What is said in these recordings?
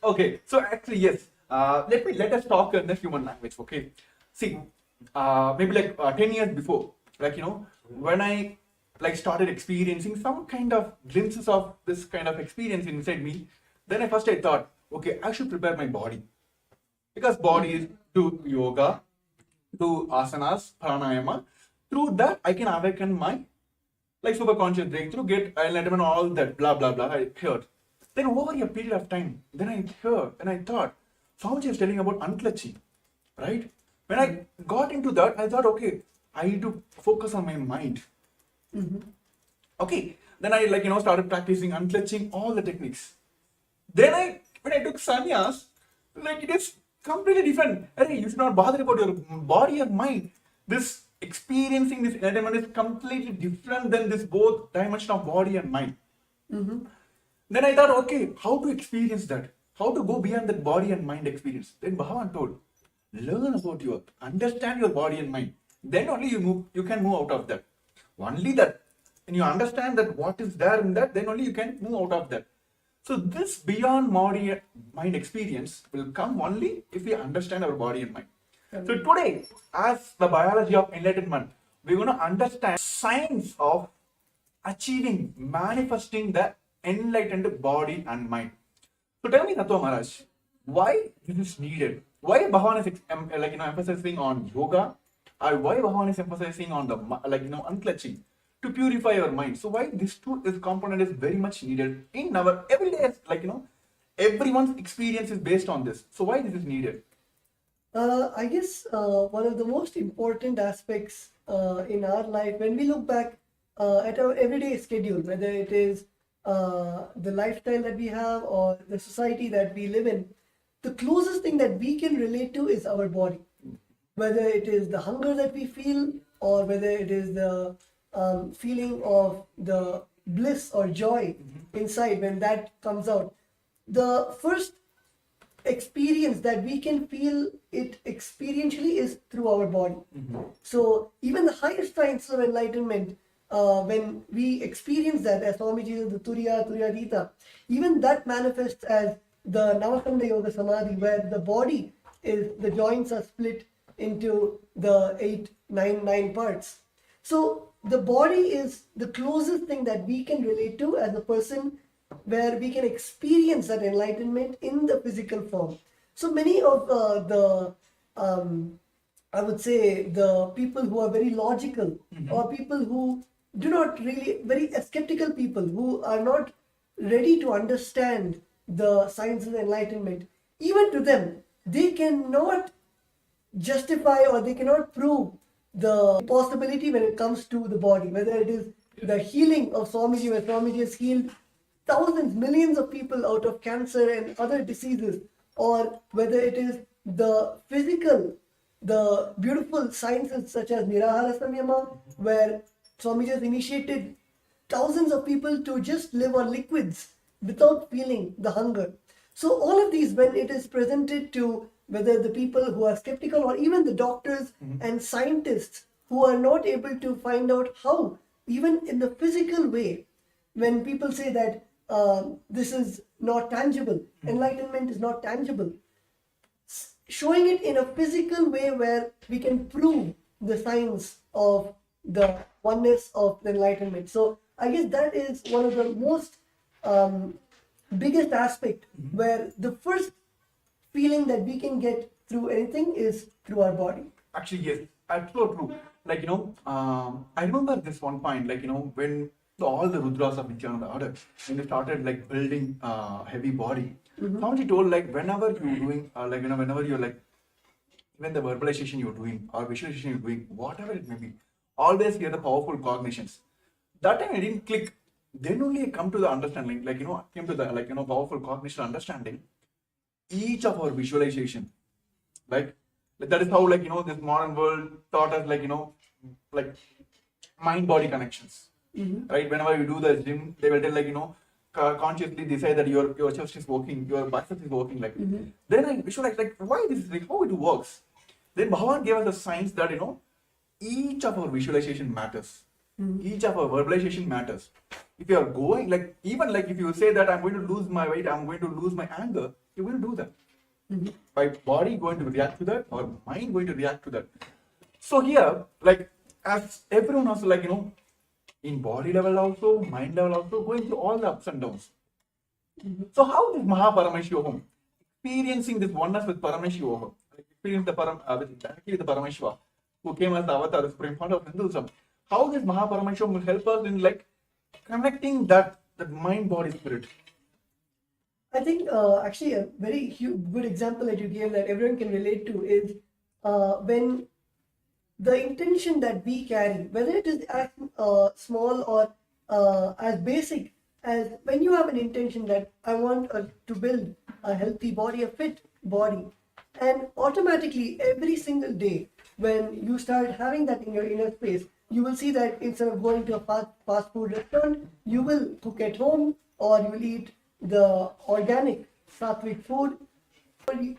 Okay, so actually, yes. Let us talk in the human language. Okay, see, maybe like 10 years before, like when I like started experiencing some kind of glimpses of this kind of experience inside me, then I thought, okay, I should prepare my body because body is do yoga, do asanas, pranayama. Through that, I can awaken my like super conscious breakthrough, get enlightenment, all that blah blah blah. I heard. Then over a period of time, then I heard and I thought, Swamiji is telling about unclutching, right? When I got into that, I thought, okay, I need to focus on my mind. Okay, then I started practicing unclutching all the techniques. Then when I took sannyas, like it is completely different. Hey, you should not bother about your body or mind. This experiencing this enlightenment is completely different than this both dimension of body and mind. Then I thought, okay, how to experience that? How to go beyond that body and mind experience? Then Bhagavan told, learn about understand your body and mind. Then only you can move out of that. Only that. When you understand that what is there in that, then only you can move out of that. So this beyond body mind experience will come only if we understand our body and mind. So today, as the biology of enlightenment, we're going to understand science of achieving, manifesting the enlightened body and mind. So tell me, Tattva Maharaj, why this is needed? Why Bhagavan is emphasizing on yoga, or why Bhagavan is emphasizing on the unclutching to purify our mind? So why this component is very much needed in our everyday, everyone's experience is based on this. So why this is needed? I guess one of the most important aspects in our life, when we look back at our everyday schedule, whether it is the lifestyle that we have or the society that we live in, the closest thing that we can relate to is our body. Whether it is the hunger that we feel, or whether it is the feeling of the bliss or joy inside when that comes out. The first experience that we can feel it experientially is through our body. So even the highest science of enlightenment, when we experience that, as Swamiji says, the Turyadita, even that manifests as the Navakanda Yoga Samadhi, where the body is, the joints are split into the 9 parts. So the body is the closest thing that we can relate to as a person, where we can experience that enlightenment in the physical form. So many of I would say, the people who are very logical, or people who do not really, very skeptical people who are not ready to understand the science of enlightenment, even to them, they cannot justify or they cannot prove the possibility when it comes to the body, whether it is the healing of Swamiji, where Swamiji has healed thousands, millions of people out of cancer and other diseases, or whether it is the physical, the beautiful sciences such as Nirahara Samyama, where Swamiji has initiated thousands of people to just live on liquids without feeling the hunger. So all of these, when it is presented to whether the people who are skeptical, or even the doctors and scientists who are not able to find out how, even in the physical way, when people say that this is not tangible, enlightenment is not tangible, showing it in a physical way where we can prove the science of the oneness of the enlightenment. So I guess that is one of the most biggest aspect, where the first feeling that we can get through anything is through our body. Actually, yes, absolutely true. I remember this one point, when all the Rudras of Nithyananda order, when they started building heavy body, Swamiji told whenever you're doing, whenever you're even the verbalization you're doing or visualization you're doing, whatever it may be, always hear the powerful cognitions. That time I didn't click. Then only I come to the understanding, came to the powerful cognition understanding. Each of our visualization, that is how this modern world taught us mind body connections. Right? Whenever you do the gym, they will tell consciously decide that your chest is working, your bicep is working. Then I visualize why this is how it works. Then Bhagavan gave us the science that each of our visualization matters. Each of our verbalization matters. If you are going even if you say that I'm going to lose my weight, I'm going to lose my anger, you will do that. Mhm. My body going to react to that, or mind going to react to that. So here, like, as everyone also, like, in body level also, mind level also, going through all the ups and downs. So how is Mahaparameshivam experiencing this oneness with Paramashivam, like experience the directly with the Paramashiva, who came as the avatar, the supreme founder of Hinduism? How this Mahaparameshivam will help us in like connecting that mind, body, spirit? I think actually a very good example that you gave that everyone can relate to is when the intention that we carry, whether it is as small or as basic as when you have an intention that I want to build a healthy body, a fit body, and automatically every single day when you start having that in your inner space, you will see that instead of going to a fast food restaurant, you will cook at home or you will eat the organic sattvic food.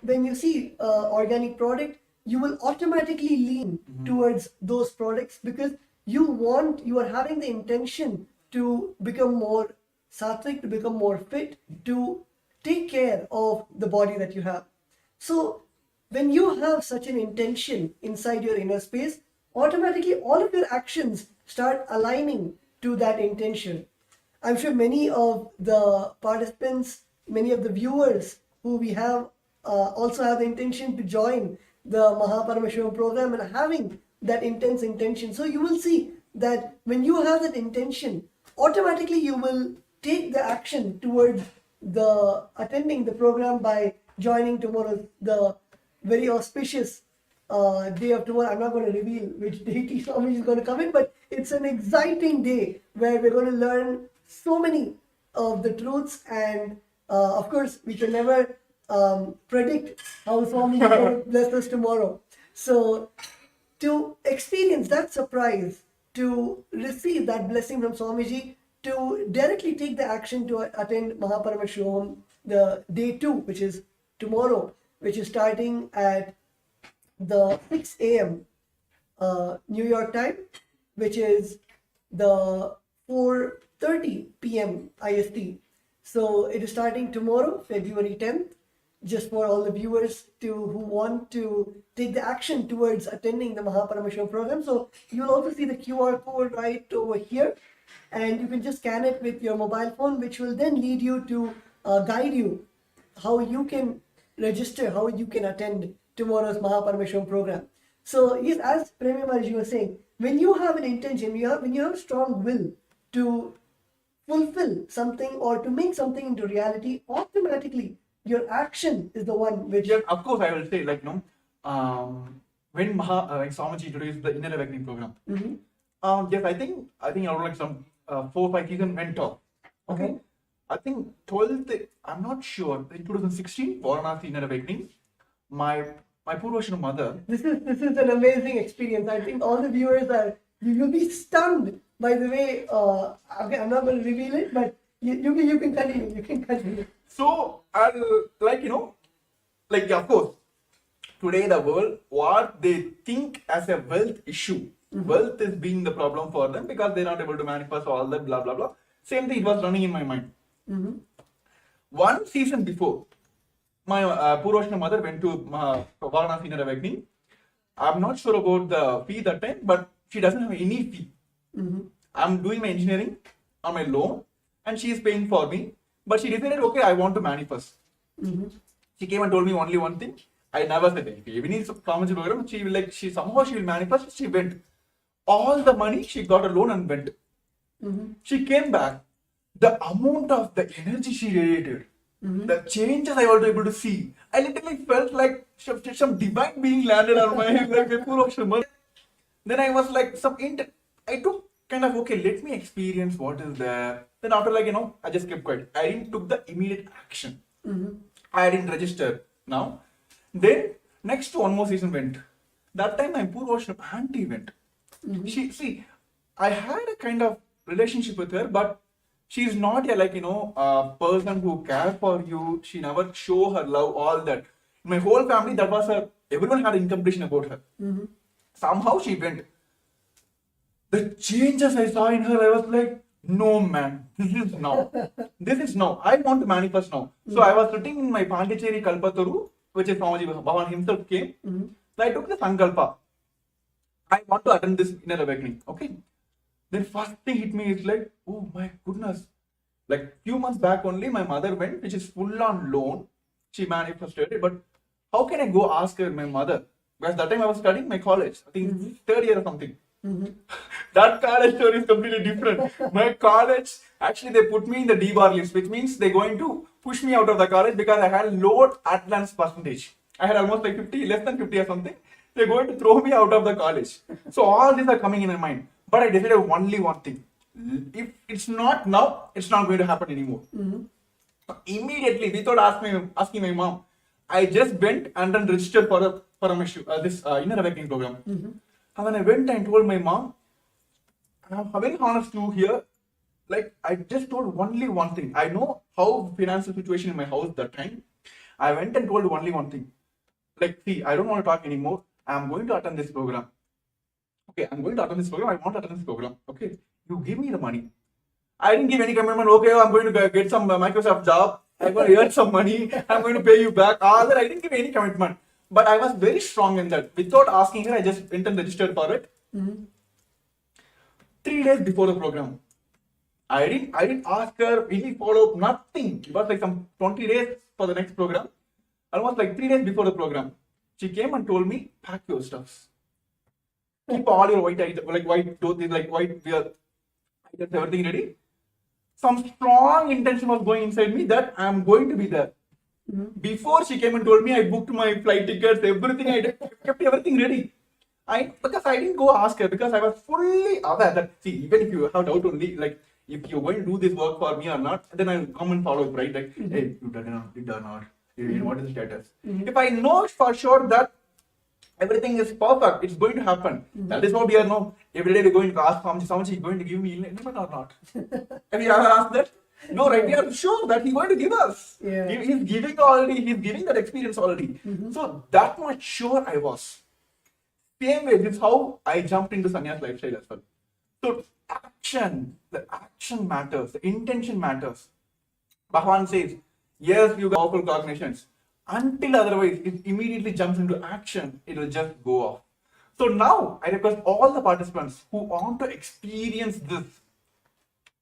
When you see organic product, you will automatically lean towards those products because you are having the intention to become more sattvic, to become more fit, to take care of the body that you have. So when you have such an intention inside your inner space, automatically all of your actions start aligning to that intention. I'm sure many of the participants, many of the viewers who we have also have the intention to join the Mahaparameshivam program and having that intense intention. So you will see that when you have that intention, automatically you will take the action towards the attending the program by joining tomorrow, the very auspicious day of tomorrow. I'm not going to reveal which deity Swami is going to come in, but it's an exciting day where we're going to learn so many of the truths, and of course we can never predict how Swami is going to bless us tomorrow. So to experience that surprise, to receive that blessing from Swamiji, to directly take the action to attend Mahaparameshivam, the day 2, which is tomorrow, which is starting at the 6 a.m. New York time, which is the 4:30 p.m. IST. So it is starting tomorrow, February 10th, just for all the viewers who want to take the action towards attending the Mahaparameshivam program. So you'll also see the QR code right over here, and you can just scan it with your mobile phone, which will then lead you to guide you how you can register, how you can attend tomorrow's Mahaparameshivam program. So yes, as Premi Maharaj was saying, when you have an intention, when you have strong will to fulfill something or to make something into reality, automatically your action is the one which. Yeah, of course, I will say, like, when like Swamiji introduced the Inner Awakening program, yes, I think around like some 4-5 seasons went off. Okay. I think 12th, I'm not sure, in 2016, Varanasi Inner Awakening, my Purvashana mother. This is an amazing experience. I think all the viewers you'll be stunned by the way. Okay, I'm not going to reveal it, but you can continue. You can continue. So I'll of course, today the world, what they think as a wealth issue, wealth is being the problem for them because they're not able to manifest all that blah blah blah. Same thing, it was running in my mind. One season before, my Purvashana mother went to Varanasi Inner Awakening. I'm not sure about the fee that time, but she doesn't have any fee. I'm doing my engineering on my loan, and she is paying for me. But she decided, okay, I want to manifest. She came and told me only one thing. I never said anything. Even in Swamiji program, she will manifest. She went. All the money she got a loan and went. She came back. The amount of the energy she radiated, the changes I was able to see, I literally felt like some divine being landed on my head, like a Purvashana. Then I was like, I took kind of, okay, let me experience what is there. Then after I just kept quiet. I didn't took the immediate action. I didn't register now. Then next one more season went. That time my Purvashana auntie went. I had a kind of relationship with her, but she's not a person who cares for you. She never show her love, all that. My whole family, that was her. Everyone had incompletion about her. Somehow she went. The changes I saw in her, I was like, No, man, this is now. This is now. I want to manifest now. So I was sitting in my Pondicherry Kalpataru, which is Swamiji Bhavan himself came. So I took the Sankalpa. I want to attend this inner awakening. Okay. Then first thing hit me is like, oh my goodness. Like few months back only, my mother went, which is full on loan. She manifested it, but how can I go ask her, my mother? Because that time I was studying my college, I think third year or something. That college story is completely different. My college, actually, they put me in the D-bar list, which means they're going to push me out of the college because I had low attendance percentage. I had almost like 50, less than 50 or something. They're going to throw me out of the college. So all these are coming in my mind. But I decided only one thing. If it's not now, it's not going to happen anymore. Immediately, without asking my mom, I just went and then registered for a Paramashivam, this inner awakening program. And when I went and told my mom, I'm very honest to here, like I just told only one thing. I know how financial situation in my house that time. I went and told only one thing. Like, see, I don't want to talk anymore. I'm going to attend this program. Okay, I'm going to attend this program. I want to attend this program. Okay, you give me the money. I didn't give any commitment. Okay, I'm going to get some Microsoft job. I'm going to earn some money. I'm going to pay you back. All that I didn't give any commitment. But I was very strong in that. Without asking her, I just went and registered for it. 3 days before the program, I didn't ask her any follow up, nothing. It was like some 20 days for the next program. Almost like 3 days before the program, she came and told me, pack your stuffs. Keep all your white items, like white clothes, like white wear items, everything ready. Some strong intention was going inside me that I am going to be there. Before she came and told me, I booked my flight tickets, everything. I kept everything ready. Because I didn't go ask her, because I was fully aware that, see, even if you have doubt only, like if you're going to do this work for me or not, then I'll come and follow it, right? Like, hey, you done or not? What is the status? If I know for sure that everything is perfect, it's going to happen. That is what we are now. Every day we're going to ask Swamiji, is going to give me enlightenment or not? Have you ever asked that? No, right? We are sure that he's going to give us. Yeah. He's giving already, he's giving that experience already. So that much sure I was. Same way, this is how I jumped into sannyas lifestyle as well. So the action matters, the intention matters. Bhagavan says, yes, you got powerful cognitions. Until otherwise, it immediately jumps into action, it will just go off. So now, I request all the participants who want to experience this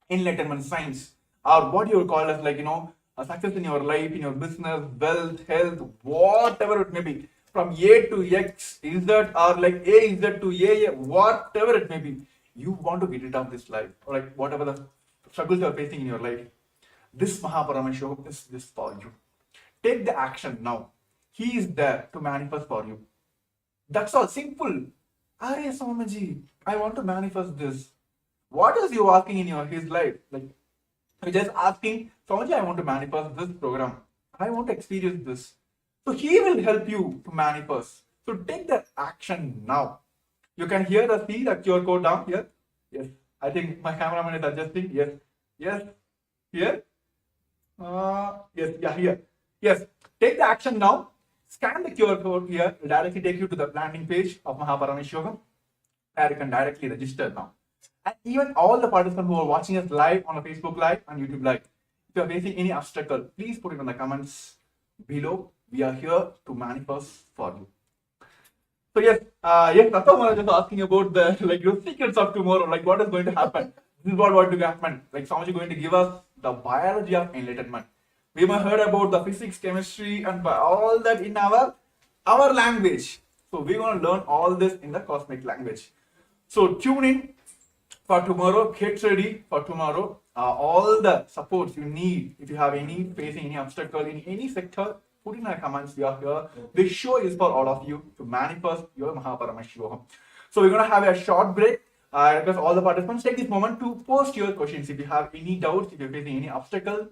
enlightenment science, or what you would call as like, a success in your life, in your business, wealth, health, whatever it may be, from A to X, Z, or like A, Z to A, whatever it may be, you want to get rid of this life, or like whatever the struggles you are facing in your life. This Paramashivam is this for you. Take the action now. He is there to manifest for you. That's all. Simple. Are Swamiji, I want to manifest this. What is you asking in his life? Like, you're just asking, Swamiji, I want to manifest this program. I want to experience this. So he will help you to manifest. So take that action now. You can see the QR code down here. Yes. I think my cameraman is adjusting. Yes. Yes. Here. Yes. Yeah, here. Yes. Take the action now. Scan the QR code here. It will directly take you to the landing page of Paramashivam. And you can directly register now. And even all the participants who are watching us live on a Facebook Live and YouTube Live, if you are facing any obstacle, please put it in the comments below. We are here to manifest for you. So yes, Natha Maharaj is asking about the secrets of tomorrow, like what is going to happen. This is what going to happen. Like Swamiji is going to give us the biology of enlightenment. We might heard about the physics, chemistry, and all that in our language. So we're going to learn all this in the cosmic language. So tune in for tomorrow. Get ready for tomorrow. All the supports you need, if you have facing any obstacle in any sector, put in the comments. We are here. This show is for all of you to manifest your Paramashivam. So we're going to have a short break. I request all the participants take this moment to post your questions. If you have any doubts, if you're facing any obstacle,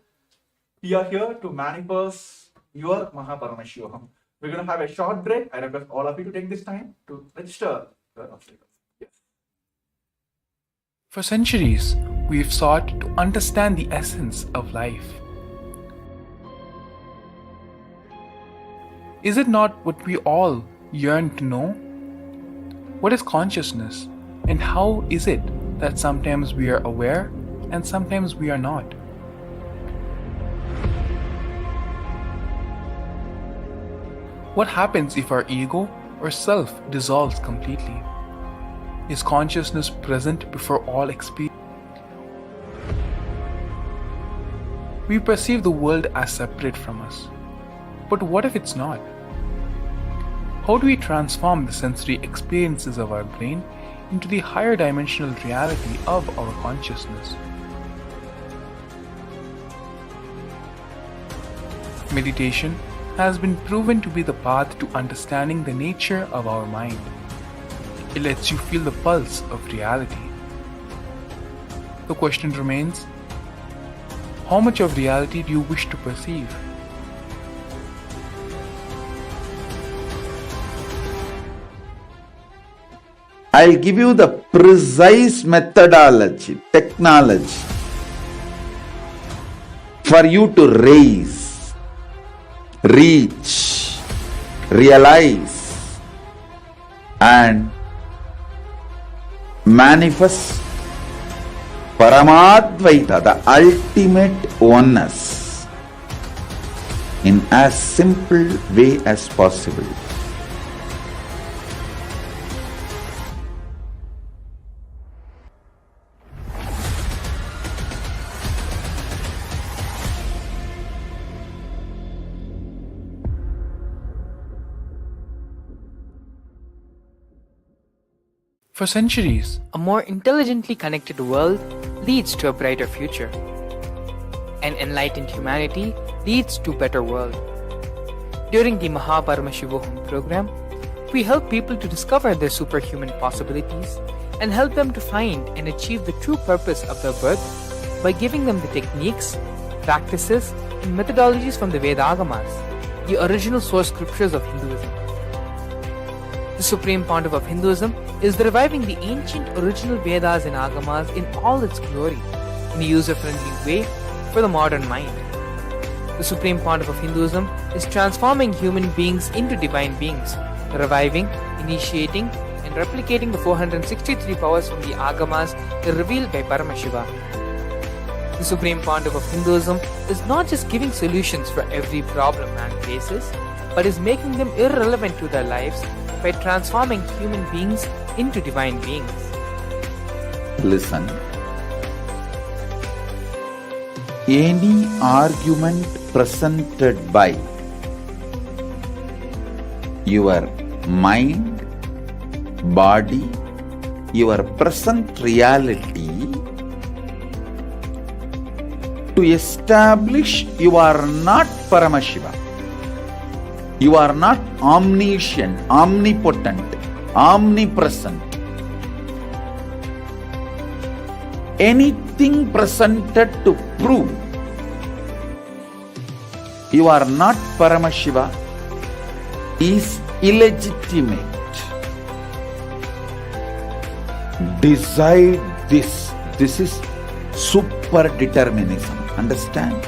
we are here to manifest your Paramashivam. We're going to have a short break. I request all of you to take this time to register your obstacles. Yes. For centuries, we've sought to understand the essence of life. Is it not what we all yearn to know? What is consciousness, and how is it that sometimes we are aware and sometimes we are not. What happens if our ego or self dissolves completely? Is consciousness present before all experience? We perceive the world as separate from us. But what if it's not? How do we transform the sensory experiences of our brain into the higher dimensional reality of our consciousness? Meditation has been proven to be the path to understanding the nature of our mind. It lets you feel the pulse of reality. The question remains, how much of reality do you wish to perceive? I'll give you the precise methodology, technology for you to raise, reach, realize, and manifest Paramadvaita, the ultimate oneness, in as simple way as possible. For centuries, A more intelligently connected world leads to a brighter future. An enlightened humanity leads to a better world. During the Paramashivam program, we help people to discover their superhuman possibilities and help them to find and achieve the true purpose of their birth by giving them the techniques, practices, and methodologies from the Vedagamas, the original source scriptures of Hinduism. The Supreme Pontiff of Hinduism is reviving the ancient original Vedas and Agamas in all its glory, in a user-friendly way for the modern mind. The Supreme Pontiff of Hinduism is transforming human beings into divine beings, reviving, initiating, and replicating the 463 powers from the Agamas revealed by Paramashivam. The Supreme Pontiff of Hinduism is not just giving solutions for every problem man faces, but is making them irrelevant to their lives by transforming human beings into divine beings. Listen. Any argument presented by your mind, body, your present reality to establish you are not Paramashiva. You are not omniscient, omnipotent, omnipresent. Anything presented to prove you are not Paramashiva is illegitimate. Decide this. This is super determinism. Understand?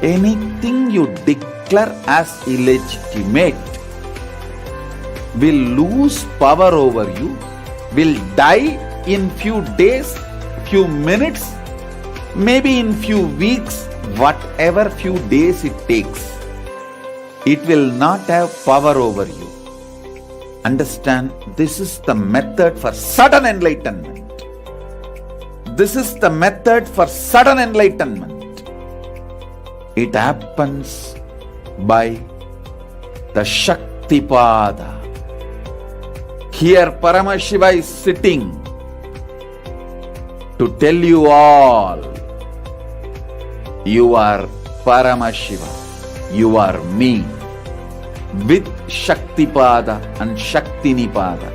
Anything you declare as illegitimate will lose power over you, will die in few days, few minutes, maybe in few weeks, whatever few days it takes. It will not have power over you. Understand, this is the method for sudden enlightenment. This is the method for sudden enlightenment. It happens by the Shaktipada. Here Paramashiva is sitting to tell you all, you are Paramashiva, you are me, with Shaktipada and Shaktinipada.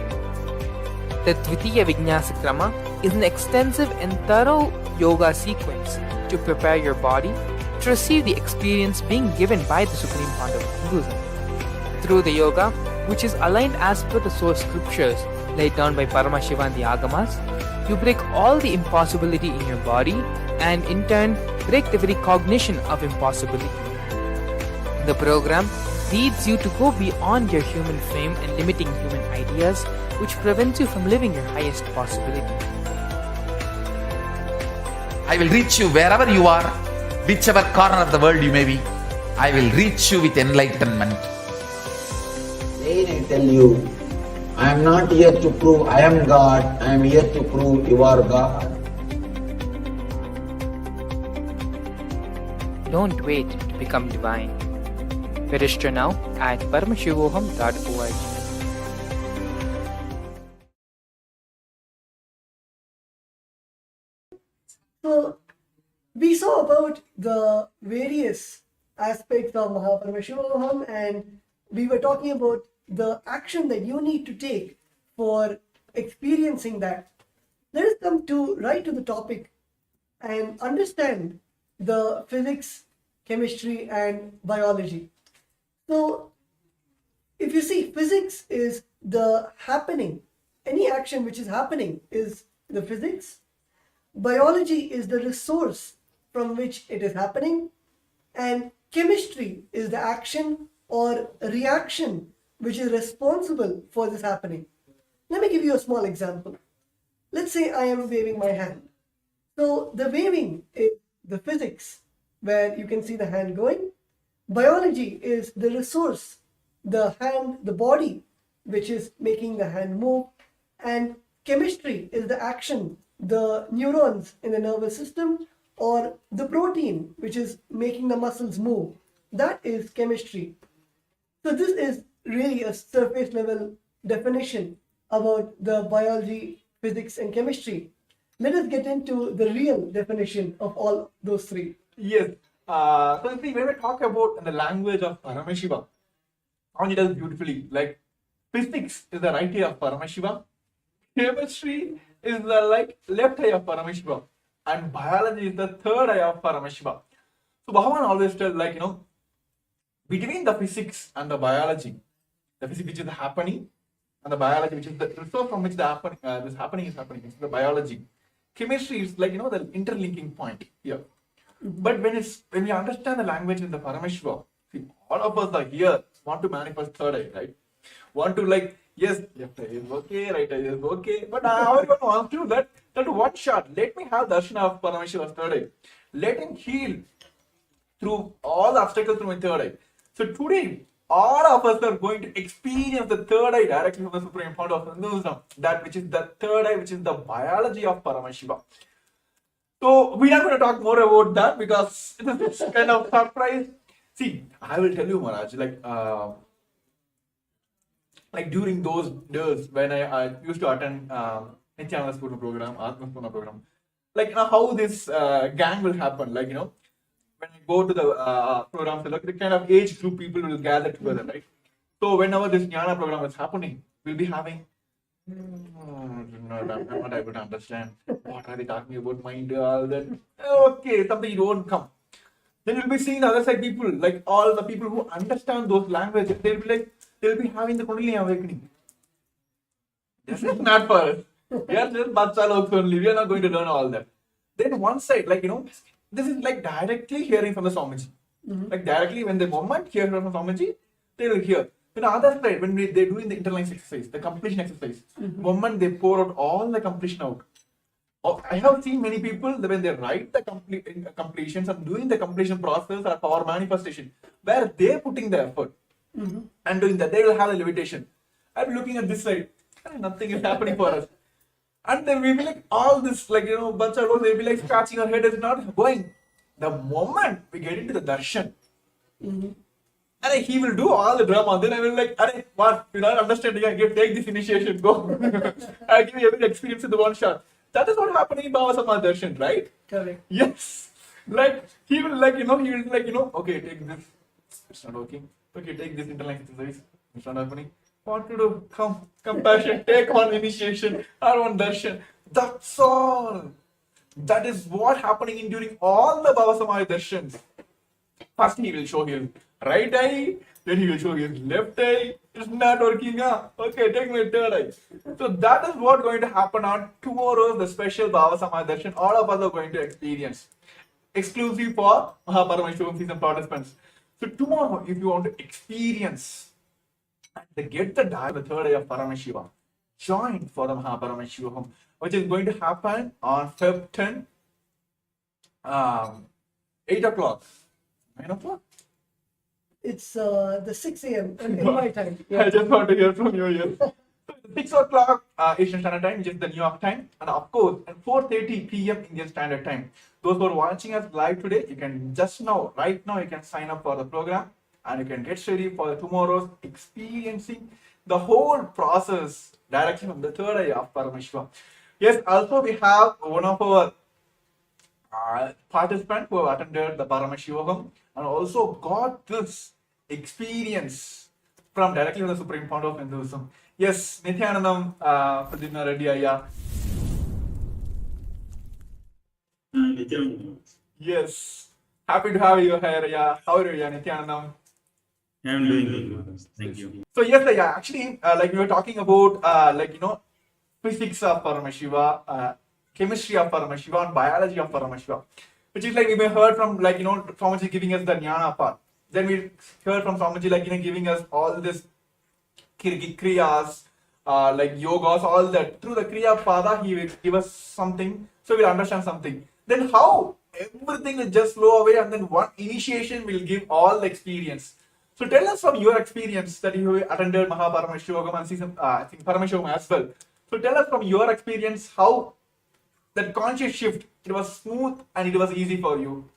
The Dvitiya Vijnasa Krama is an extensive and thorough yoga sequence to prepare your body to receive the experience being given by the Supreme Pontiff of Hinduism. Through the yoga, which is aligned as per the source scriptures laid down by Paramashiva and the Agamas, you break all the impossibility in your body and in turn break the very cognition of impossibility. The program leads you to go beyond your human frame and limiting human ideas, which prevents you from living your highest possibility. I will reach you wherever you are, whichever corner of the world you may be. I will reach you with enlightenment. Again I tell you, I am not here to prove I am God, I am here to prove you are God. Don't wait to become divine. Register now at paramashivoham.org. So we saw about the various aspects of Paramashivam, and we were talking about the action that you need to take for experiencing that. Let us come to right to the topic and understand the physics, chemistry, and biology. So if you see, physics is the happening. Any action which is happening is the physics. Biology is the resource from which it is happening, and chemistry is the action or reaction which is responsible for this happening. Let me give you a small example. Let's say I am waving my hand. So the waving is the physics, where you can see the hand going. Biology is the resource, the hand, the body, which is making the hand move. And chemistry is the action, the neurons in the nervous system, or the protein which is making the muscles move. That is chemistry. So this is really a surface level definition about the biology, physics, and chemistry. Let us get into the real definition of all those three. Yes. So see, when we talk about the language of Paramashiva, Anya does beautifully. Like physics is the right eye of Paramashiva, chemistry is the left eye of Paramashiva, and biology is the third eye of Paramashiva. So Bhagavan always tells between the physics and the biology, the physics which is happening and the biology which is the resource from which the this happening is happening, it's the biology. Chemistry is the interlinking point here. But when we understand the language in the Paramashiva, see, all of us are here want to manifest third eye, right? Want to yes, left eye is okay, right eye is okay, but everyone wants to that one shot. Let me have darshan of Paramashiva's third eye. Let him heal through all the obstacles through my third eye. So today, all of us are going to experience the third eye directly from the Supreme Founder of Hinduism, that which is the third eye, which is the biology of Paramashiva. So we are going to talk more about that because it is kind of surprise. See, I will tell you, Maharaj, during those days when I used to attend Nithyananda's program, Atma's program, how this gang will happen, when I go to the program, the kind of age group people will gather together, right? So whenever this Jnana program is happening, we'll be having, I'm not able to understand. What are they talking about? Mind, all that. Okay, something you won't come. Then you'll be seeing the other side people, all the people who understand those languages, they'll be having the Kundalini awakening. This is not for us. We are just Batsaloks only. We are not going to learn all that. Then one side, this is directly hearing from the Swamiji. Directly when the moment hear from the Swamiji, they will hear. Then the other side, when they're doing the internalized exercise, the completion exercise, moment they pour out all the completion out. I have seen many people when they write the completions and doing the completion process or power manifestation, where they're putting the effort and doing that, they will have a limitation. I'm looking at this side, nothing is happening for us. And then we will all this, bacha, they'll be scratching our head, it's not going. The moment we get into the darshan, and he will do all the drama, then I will what, you not understanding, take this initiation, go. I'll give you every experience in the one shot. That is what happening in Baba Sama darshan, right? Correct. Yes. He will okay, take this. It's not working. Okay, take this internalized exercise. It's not happening. What to do? Come, compassion, take one initiation or one darshan. That's all. That is what happening in during all the Baba Samaya darshans. First he will show his right eye, then he will show his left eye. It's not working. Okay, take my third eye. So that is what going to happen on tomorrow's the special Baba Samaya darshan. All of us are going to experience. Exclusive for Paramashivam season participants. So tomorrow, if you want to experience and get the third eye of Paramashiva, join for the Paramashivam, which is going to happen on Feb 10 8 o'clock, 9 o'clock. It's the 6 a.m. in my time. I just want to hear from you here. 6 o'clock Eastern Standard Time, which is the New York time, and of course at 4:30 p.m. Indian Standard Time. Those who are watching us live today, you can just now, right now, you can sign up for the program and you can get ready for tomorrow's experiencing the whole process directly from the third eye of Paramashivam. Yes, also we have one of our participant who have attended the Paramashivam and also got this experience from directly from the Supreme Founder of Hinduism. Yes, Nithyanandam, Pradipna Reddy Ayya. Nithyananda. Yes, happy to have you here. Yeah, how are you, Nithyanandam? I am doing good, Maharaj. Thank you. So yes, yeah, actually, like we were talking about, physics of Paramashiva, chemistry of Paramashiva, and biology of Paramashiva, which is like we may heard from Swamiji giving us the jnana part. Then we heard from Swamiji giving us all this kriyas, yogas, all that. Through the kriya pada, he will give us something, so we'll understand something. Then how everything will just flow away, and then one initiation will give all the experience. So tell us from your experience that you attended Paramashivam and season, I think Paramashivam as well. So tell us from your experience how that conscious shift, it was smooth and it was easy for you.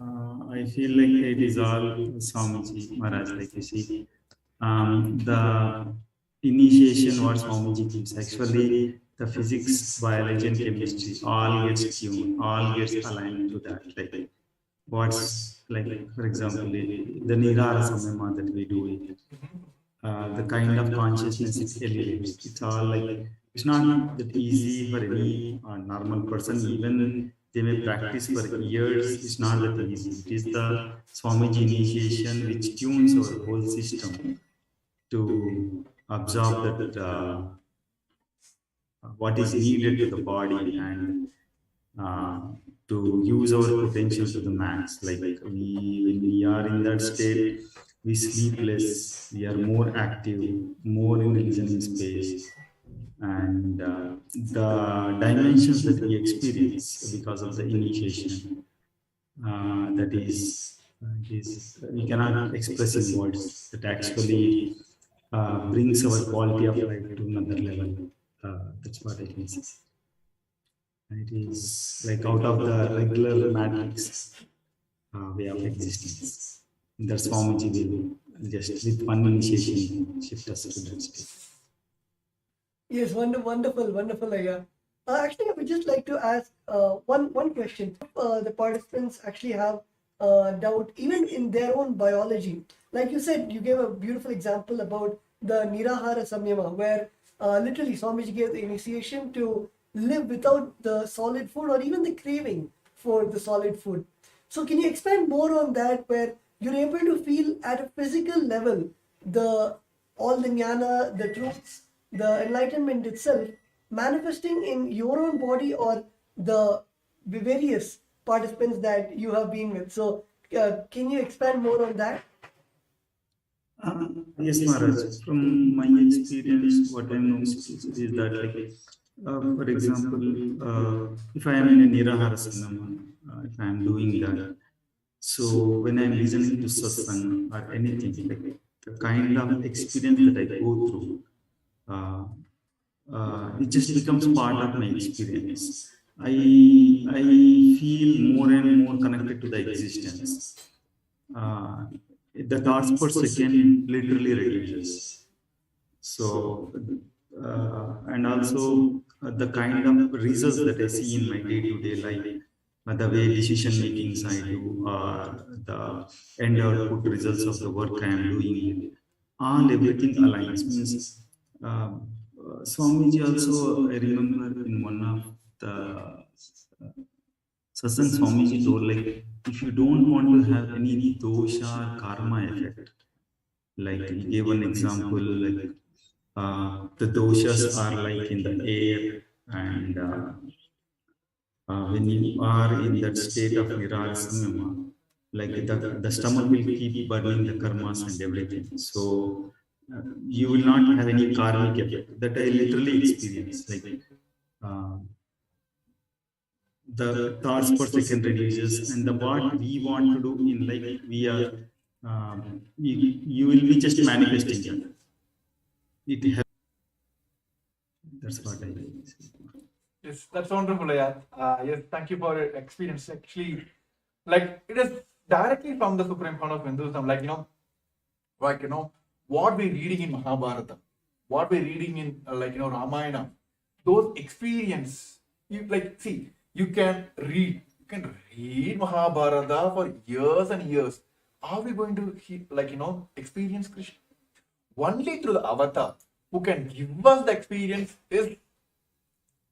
I feel like it is all Swamiji Maharaj, like you see. The initiation what Swamiji gives, actually the physics, biology and chemistry all gets tuned, all gets aligned to that. Like what's like, for example, the Nirara Samyama that we do, the kind of consciousness it elevates. It's all like, it's not that easy for any normal person. Even they may practice for years. It's not that easy. It is the Swamiji initiation which tunes our whole system to absorb that what is needed to the body and to use our potential to the max. Like when we are in that state, we sleep less, we are more active, more in the listening space, and the dimensions that we experience because of the initiation, that is we cannot express in words. That actually brings our quality of life to another level. That's what I can say. It is like out of the regular matrix way of existence. That's Swamiji will just with one initiation shift us to that state. Yes, wonderful, Ayya. Actually, I would just like to ask one question. The participants actually have doubt even in their own biology. Like you said, you gave a beautiful example about the Nirahara Samyama, where literally Swamiji gave the initiation to live without the solid food or even the craving for the solid food. So can you expand more on that, where you're able to feel at a physical level all the jnana, the truths, the enlightenment itself manifesting in your own body or the various participants that you have been with? So can you expand more on that? Yes, Maharaj. From my experience, what I know is that, like, for example, if I am in a Nirahara Sanama, if I am doing that, so when I am listening to satsang or anything, like the kind of experience that I go through, it just becomes part of my experience. I feel more and more connected to the existence. The thoughts per second literally reduces. So, and also the kind of results that I see in my day-to-day life, the way decision makings I do, or the end output results of the work I am doing, all everything aligns. Means Swamiji also, I remember in one of the satsang, Swamiji told, like, if you don't want to have any dosha or karma effect, like he gave an example, like the doshas are like in the air, and when you are in that state of Nirara Samyama, like the stomach will keep burning the karmas and everything. So you will not have any karmic effect. That I literally experienced. Like the thoughts per second reduces, and the what we want to do in life, we are you will be just manifesting that. It helps. That's what I say. Yes, that's wonderful, yeah. Yes, thank you for your experience. Actually, like it is directly from the Supreme Court of Hinduism. What we're reading in Mahabharata, what we're reading in Ramayana, those experience. You can read Mahabharata for years and years. Are we going to experience Krishna? Only through the avatar who can give us the experience is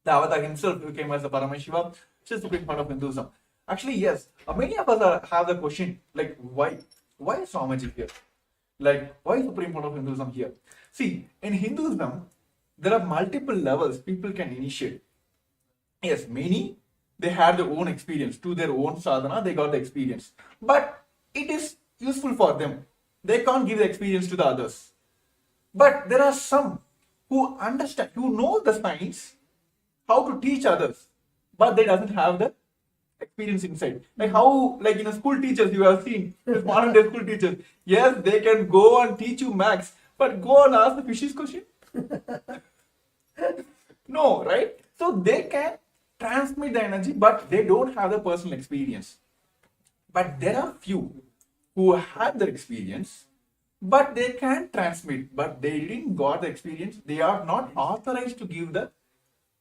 the avatar himself, who came as the Paramashivam, which is the Supreme Part of Hinduism. Actually, yes, many of us have the question like, why is Swamiji here? Like, why is Supreme Part of Hinduism here? See, in Hinduism, there are multiple levels people can initiate. Yes, many, they had their own experience. To their own sadhana, they got the experience. But it is useful for them. They can't give the experience to the others. But there are some who understand, who know the science, how to teach others, but they doesn't have the experience inside. Like how, school teachers you have seen, this modern day school teachers, yes, they can go and teach you maths, but go and ask the fishes question. No, right? So they can transmit the energy, but they don't have the personal experience. But there are few who have the experience, but they can transmit, but they didn't got the experience. They are not authorized to give the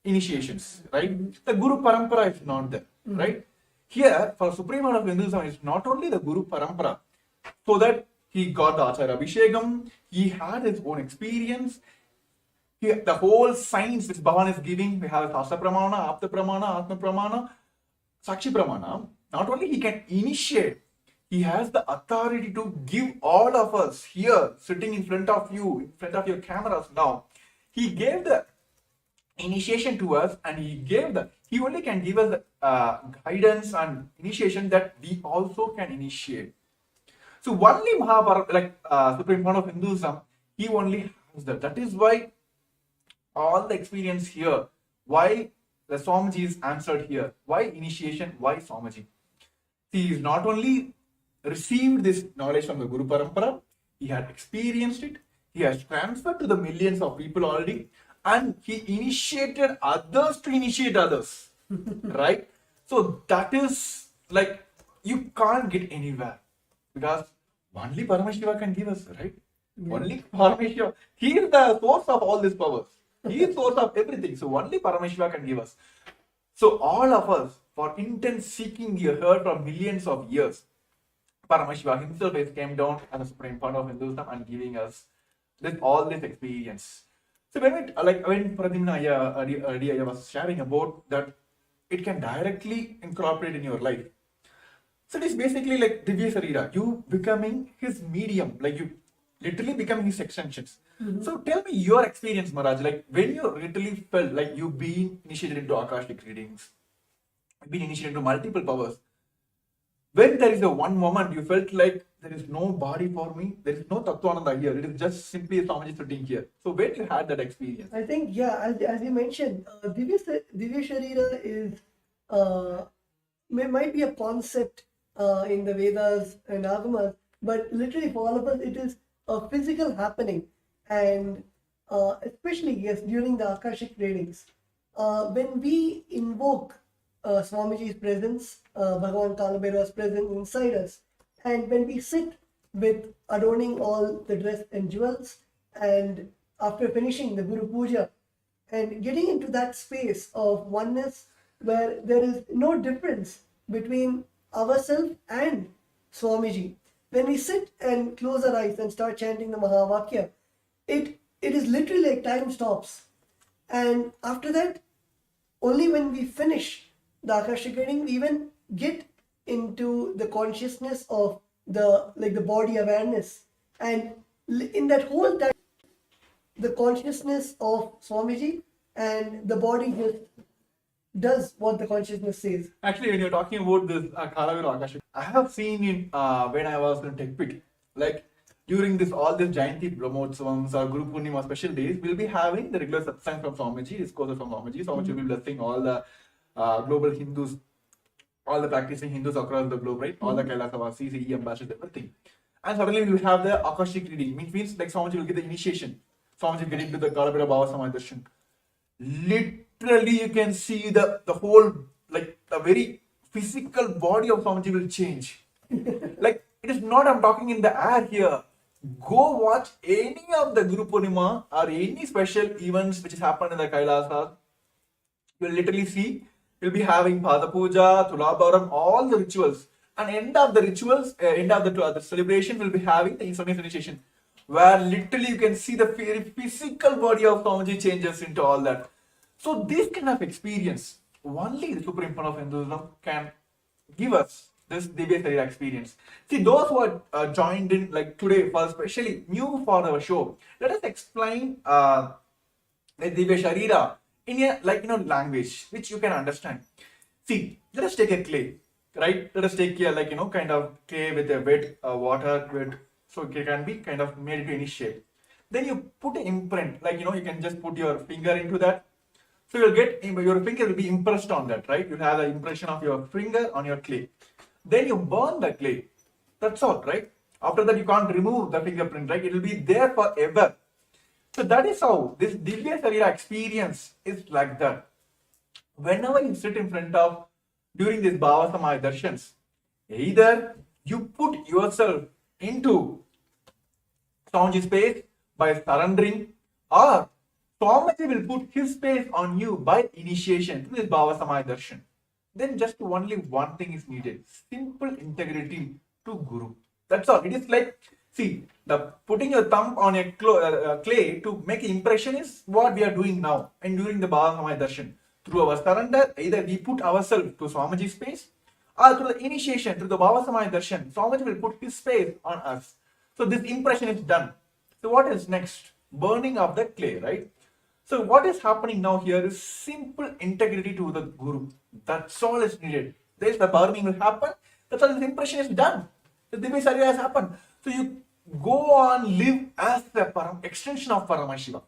initiations, right? The Guru Parampara is not there, right? Here, for Supreme Lord of Hinduism, it's not only the Guru Parampara, so that he got the Acharya Abhishekam, he had his own experience. The whole science which Bhavan is giving, we have Shastra Pramana, Apta Pramana, Atma Pramana, Sakshi Pramana. Not only he can initiate, he has the authority to give all of us here, sitting in front of you, in front of your cameras now. He gave the initiation to us, and he only can give us the guidance and initiation that we also can initiate. So only Mahabharata, Supreme Court of Hinduism, he only has that. That is why all the experience here, why the Swamiji is answered here, why initiation, why Swamiji. He is not only received this knowledge from the Guru Parampara, he had experienced it, he has transferred to the millions of people already, and he initiated others to initiate others, right? So that is like, you can't get anywhere, because only Paramashiva can give us, right? Yeah. Only Paramashiva, he is the source of all these powers. He is the source of everything. So only Paramashiva can give us. So all of us, for intense seeking, you heard from millions of years, Paramashiva himself has came down as a Supreme Part of Hinduism and giving us all this experience. So when Pradimna earlier was sharing about that, it can directly incorporate in your life. So it is basically like Divya Sarira, you becoming his medium, like you literally becoming his extensions. Mm-hmm. So tell me your experience, Maharaj, like when you literally felt like you being initiated into Akashic readings, been initiated into multiple powers. When there is a one moment you felt like there is no body for me, there is no Tattvananda here, it is just simply a Swamiji sitting here. So when you had that experience? I think, yeah, as you mentioned, Divya Sharira is, might be a concept in the Vedas and Agamas, but literally for all of us, it is a physical happening. And especially, yes, during the Akashic readings, when we invoke Swamiji's presence, Bhagavan Kalabhairava's presence inside us, and when we sit with adorning all the dress and jewels, and after finishing the Guru Puja, and getting into that space of oneness where there is no difference between ourselves and Swamiji, when we sit and close our eyes and start chanting the Mahavakya, it is literally like time stops. And after that, only when we finish the Akashic reading, we even get into the consciousness of the body awareness. And in that whole time, the consciousness of Swamiji and the body just does what the consciousness says. Actually, when you're talking about this Kalabhairava Akashic, I have seen in when I was in TechPit, like during all this Jayanti Brahmotsavams or Guru Purnima special days, we'll be having the regular satsang from Swamiji, discourses from Swamiji. Swamiji will be blessing all the global Hindus all the practicing Hindus across the globe, right? All the Kailasa CCE ambassadors, everything. And suddenly we will have the Akashic reading, which means like Swamiji will get the initiation. Swamiji will get into the Kalabira Bhava Samadhi. Literally, you can see the whole, like the very physical body of Swamiji will change. Like, it is not I'm talking in the air here. Go watch any of the Guru Purnima or any special events which has happened in the Kailasa. You will literally see, you'll be having Pada Puja, Tulabharam, all the rituals. And end of the rituals, end of the celebration, will be having the initiation, where literally you can see the very physical body of Swamiji changes into all that. So this kind of experience, only the Supreme Fund of Hinduism can give us this Divya Sharira experience. See, those who are joined in like today, for especially new for our show, let us explain the Divya Sharira in a language which you can understand. See, let us take a clay, right? Let us take a kind of clay with a wet water, so it can be kind of made into any shape. Then you put an imprint, you can just put your finger into that. So you'll get your finger will be impressed on that, right? You have the impression of your finger on your clay. Then you burn the clay. That's all, right? After that, you can't remove the fingerprint, right? It will be there forever. So that is how this Divya Sharira experience is like that. Whenever you sit in front of during this Bhava Samadhi Darshans, either you put yourself into Swamiji's space by surrendering, or Swamiji will put his space on you by initiation to this Bhava Samadhi Darshan. Then just only one thing is needed: simple integrity to Guru. That's all. It is like, see, the putting your thumb on a clay to make an impression is what we are doing now and during the Bhava Samadhi Darshan. Through our surrender, either we put ourselves to Swamiji's space, or through the initiation, through the Bhava Samadhi Darshan, Swamiji will put his space on us. So this impression is done. So what is next? Burning of the clay, right? So what is happening now here is simple integrity to the Guru. That's all is needed. There is the burning will happen. That's all. This impression is done. The Divya Sharira has happened. So you go on live as the extension of Paramashivam.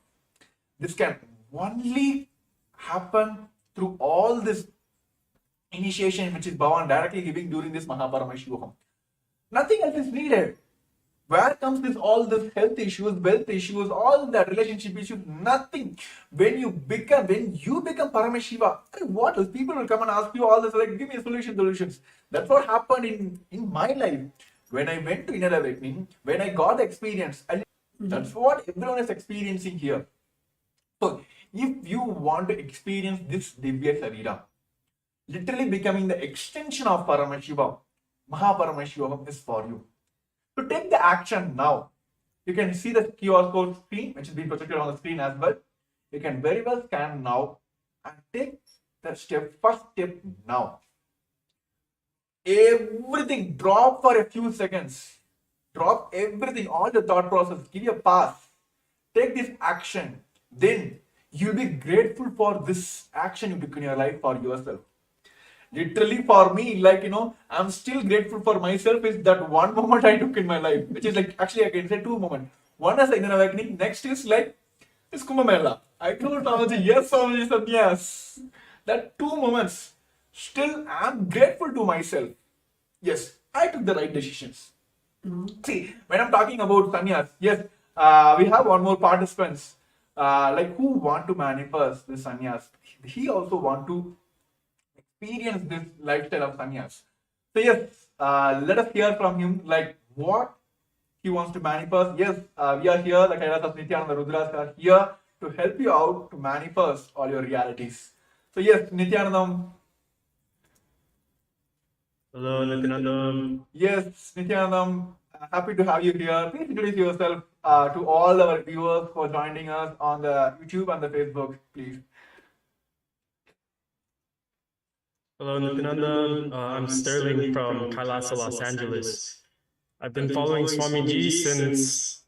This can only happen through all this initiation which is Bhavan directly giving during this Mahaparamashivaham. Nothing else is needed. Where comes this all this health issues, wealth issues, all that relationship issues? Nothing. When you become Paramashiva, what else? People will come and ask you all this, like, give me solutions. That's what happened in my life. When I went to inner awakening, when I got the experience, that's what everyone is experiencing here. So if you want to experience this Divya Sharira, literally becoming the extension of Paramashiva, Mahaparamashivam is for you. To take the action now, you can see the QR code screen, which is being projected on the screen as well. You can very well scan now and take the first step now. Everything, drop for a few seconds. Drop everything, all the thought process, give you a pass. Take this action. Then you'll be grateful for this action you took in your life for yourself. Literally for me, I'm still grateful for myself is that one moment I took in my life, which is actually I can say two moments. One is the inner awakening, next is this Kumbh Mela. I told Swamiji, yes, Swamiji said yes. That 2 moments, still I'm grateful to myself. Yes, I took the right decisions. See, when I'm talking about sannyas, yes, we have one more participants, who want to manifest this sannyas. He also want to experience this lifestyle of sannyas. So yes, let us hear from him, what he wants to manifest. Yes, we are here, the Kailas of Nithyananda Rudras are here to help you out to manifest all your realities. So yes, Nithyanandam. Hello, Nithyanandam. Yes, Nithyanandam, happy to have you here. Please introduce yourself to all our viewers who are joining us on the YouTube and the Facebook, please. Hello, Nithyanandam. I'm Sterling from Kailasa, Los Angeles. I've been following Swamiji since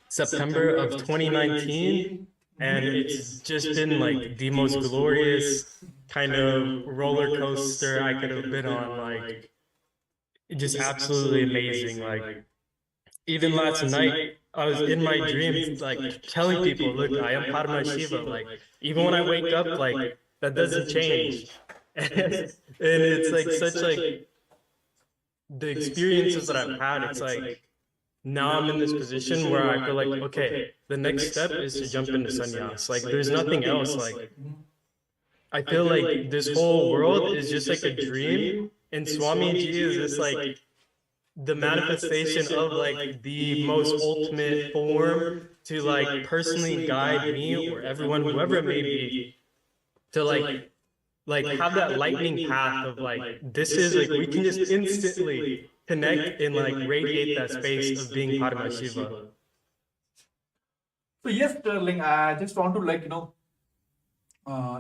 September of 2019, and it's just been like the most glorious kind of roller coaster I could have been on. Just absolutely amazing. Even last night, I was in my dreams, telling people, look, I am Paramashiva. Even when I wake up, that doesn't change. And it's like such like the experiences that I've had, it's like now I'm in this position where I feel like, okay, the next step is to jump into sannyas. Like there's nothing else. Like I feel like this whole world is just like a dream, and Swamiji is just like the manifestation of like the most ultimate form to like personally guide me or everyone, whoever it may be, to like have that lightning path of like this is like we can just instantly connect and like radiate that space of being Paramashiva. So yes, Sterling, I just want to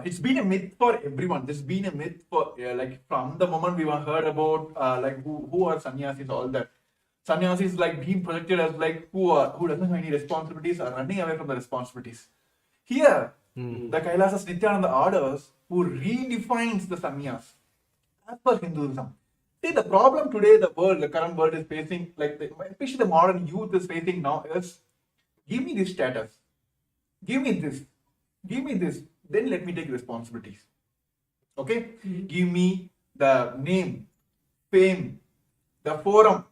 it's been a myth for everyone. There's been a myth for like from the moment we were heard about like who are sannyasis, all that. Sannyasis like being projected as like who doesn't have any responsibilities are running away from the responsibilities. Here, the Kailasas Nithyananda orders who redefines the sannyas as per Hinduism. See, the problem today the current world is facing, like especially the modern youth is facing now is, give me this status, give me this, then let me take responsibilities. Okay? Give me the name, fame, the forum,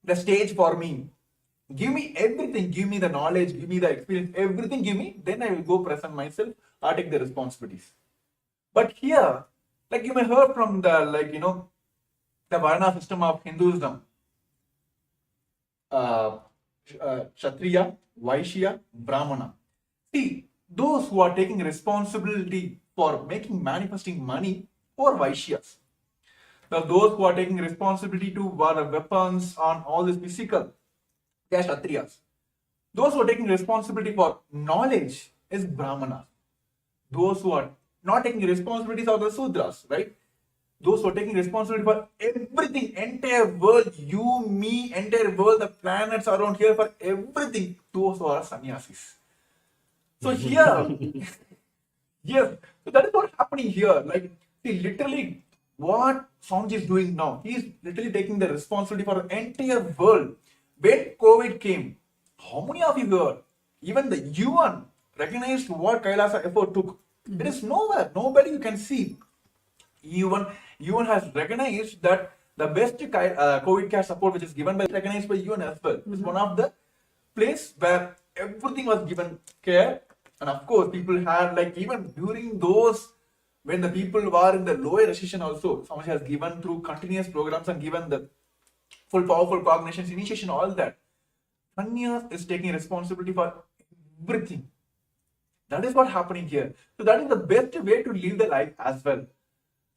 the stage for me. Give me everything, give me the knowledge, give me the experience, everything give me, then I will go present myself or take the responsibilities. But here, like you may heard from the the Varna system of Hinduism, Kshatriya, Vaishya, Brahmana. See, those who are taking responsibility for manifesting money or Vaishyas. Now, those who are taking responsibility to wear weapons on all this physical, they are Kshatriyas. Those who are taking responsibility for knowledge is Brahmanas. Those who are not taking responsibilities are the Sudras, right? Those who are taking responsibility for everything, entire world, you, me, entire world, the planets around here, for everything, those are sannyasis. So here, yes, so that is what's happening here. Like, see, literally, what Swamiji is doing now, he is literally taking the responsibility for the entire world. When COVID came, how many of you here, even the UN recognized what Kailasa effort took? There is nowhere, nobody you can see. UN has recognized that the best COVID care support which is given by recognized by UN as well. It's one of the place where everything was given care, and of course people had like even during those when the people were in the lower recession also, Swamiji has given through continuous programs and given the full powerful cognitions, initiation, all that. Sannyas is taking responsibility for everything. That is what's happening here. So that is the best way to live the life as well.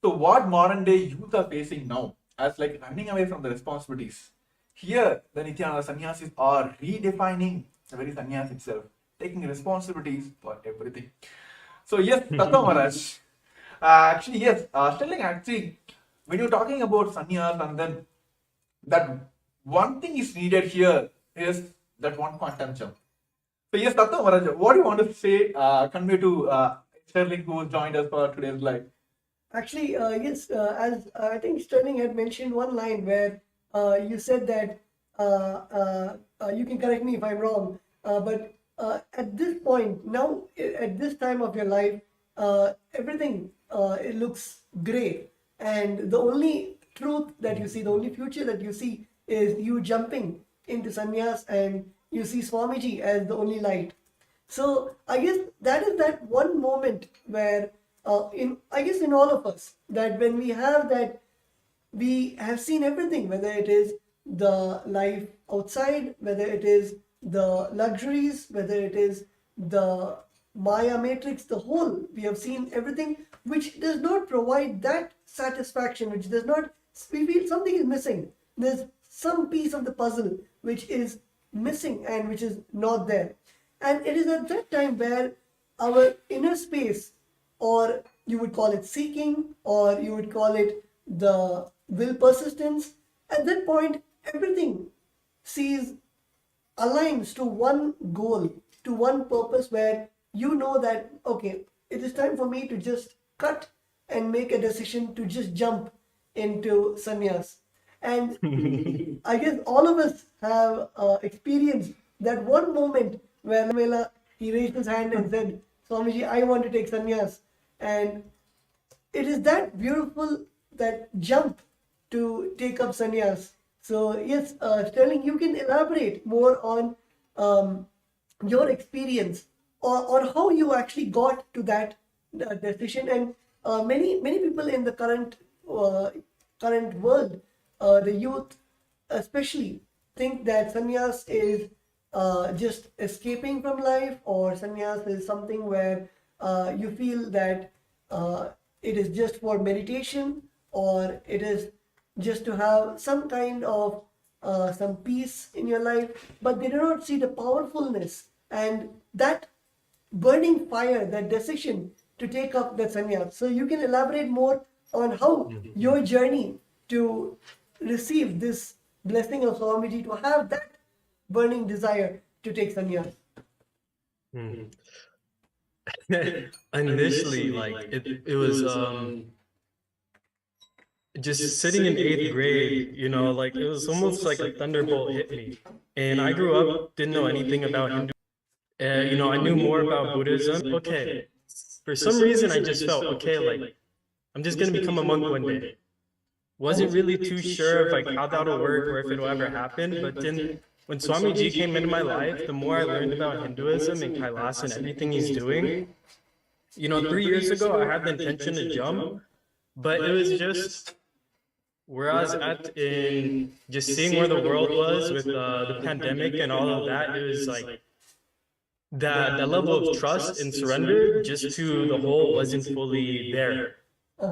So what modern day youth are facing now as like running away from the responsibilities. Here, the Nithyananda sannyasis are redefining the very sannyas itself, taking responsibilities for everything. So yes, Tattva Maharaj. Actually, yes, Sterling, actually, when you're talking about sannyas and then that one thing is needed here is that one quantum jump. So yes, Tattva Maharaj, what do you want to say, convey to Sterling who joined us for today's live? Actually, yes, as I think Sterling had mentioned one line where you said that you can correct me if I'm wrong, but at this point, now at this time of your life, everything it looks gray, and the only truth that you see, the only future that you see is you jumping into sannyas, and you see Swamiji as the only light. So I guess that is that one moment where in all of us, that when we have that, we have seen everything, whether it is the life outside, whether it is the luxuries, whether it is the Maya matrix, the whole, we have seen everything which does not provide that satisfaction, which does not, we feel something is missing. There's some piece of the puzzle which is missing and which is not there. And it is at that time where our inner space, or you would call it seeking, or you would call it the will persistence, at that point, everything aligns to one goal, to one purpose, where you know that, okay, it is time for me to just cut and make a decision to just jump into sannyas. And I guess all of us have experienced that one moment where he raised his hand and said, Swamiji, I want to take sannyas. And it is that beautiful, that jump to take up sannyas. So yes, Sterling, you can elaborate more on your experience, or how you actually got to that decision. And many people in the current world, the youth especially, think that sannyas is just escaping from life, or sannyas is something where you feel that it is just for meditation, or it is just to have some kind of some peace in your life, but they do not see the powerfulness and that burning fire, that decision to take up that sannyas. So you can elaborate more on how your journey to receive this blessing of Swamiji, to have that burning desire to take sannyas. Initially, like it was just sitting in 8th grade, you know, like it was almost like a thunderbolt hit me. And I grew up, didn't know anything about Hindu. You know, I knew more about Buddhism. Okay, for some reason I just felt, okay, like I'm just gonna become a monk one day. Wasn't really too sure of like how that'll work or if it'll ever happen. But then when Swamiji came into my life, the more I learned about Hinduism and Kailasa and everything he's doing, you know, 3 years ago I had the intention to jump, but it was just where I was at in just seeing where the world was with the pandemic and all of that. It was like that level of trust and surrender just to the whole wasn't fully there.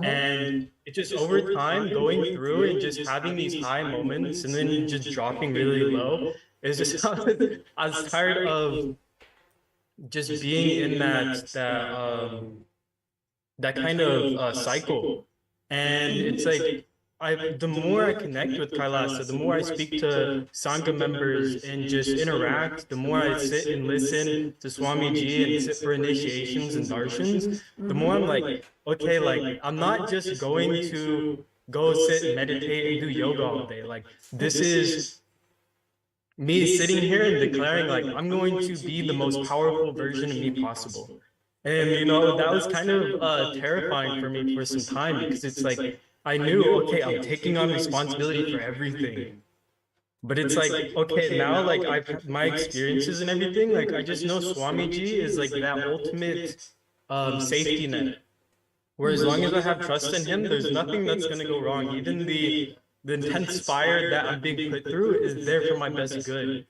And it just over time going through and just having these high moments and then just dropping really low, it's just I was tired of just being in that kind of cycle. And it's like the more I connect with Kailasa, the more I speak to Sangha members and just interact, the more I sit and listen to Swamiji and sit for initiations and darshans, the more I'm like, okay, like I'm not just going to go sit and meditate and do yoga all day. Like this is me sitting here and declaring like I'm going to be the most powerful version of me possible. And you know, that was kind of terrifying for me for some time, because it's like I knew, okay, I'm taking on responsibility for everything. But it's like, okay, now like I've had my experiences and everything, like I just know Swamiji is like that ultimate safety net. Where as long as I have trust in him, there's nothing that's gonna go wrong. Even the intense fire that I'm being put through is there for my best good.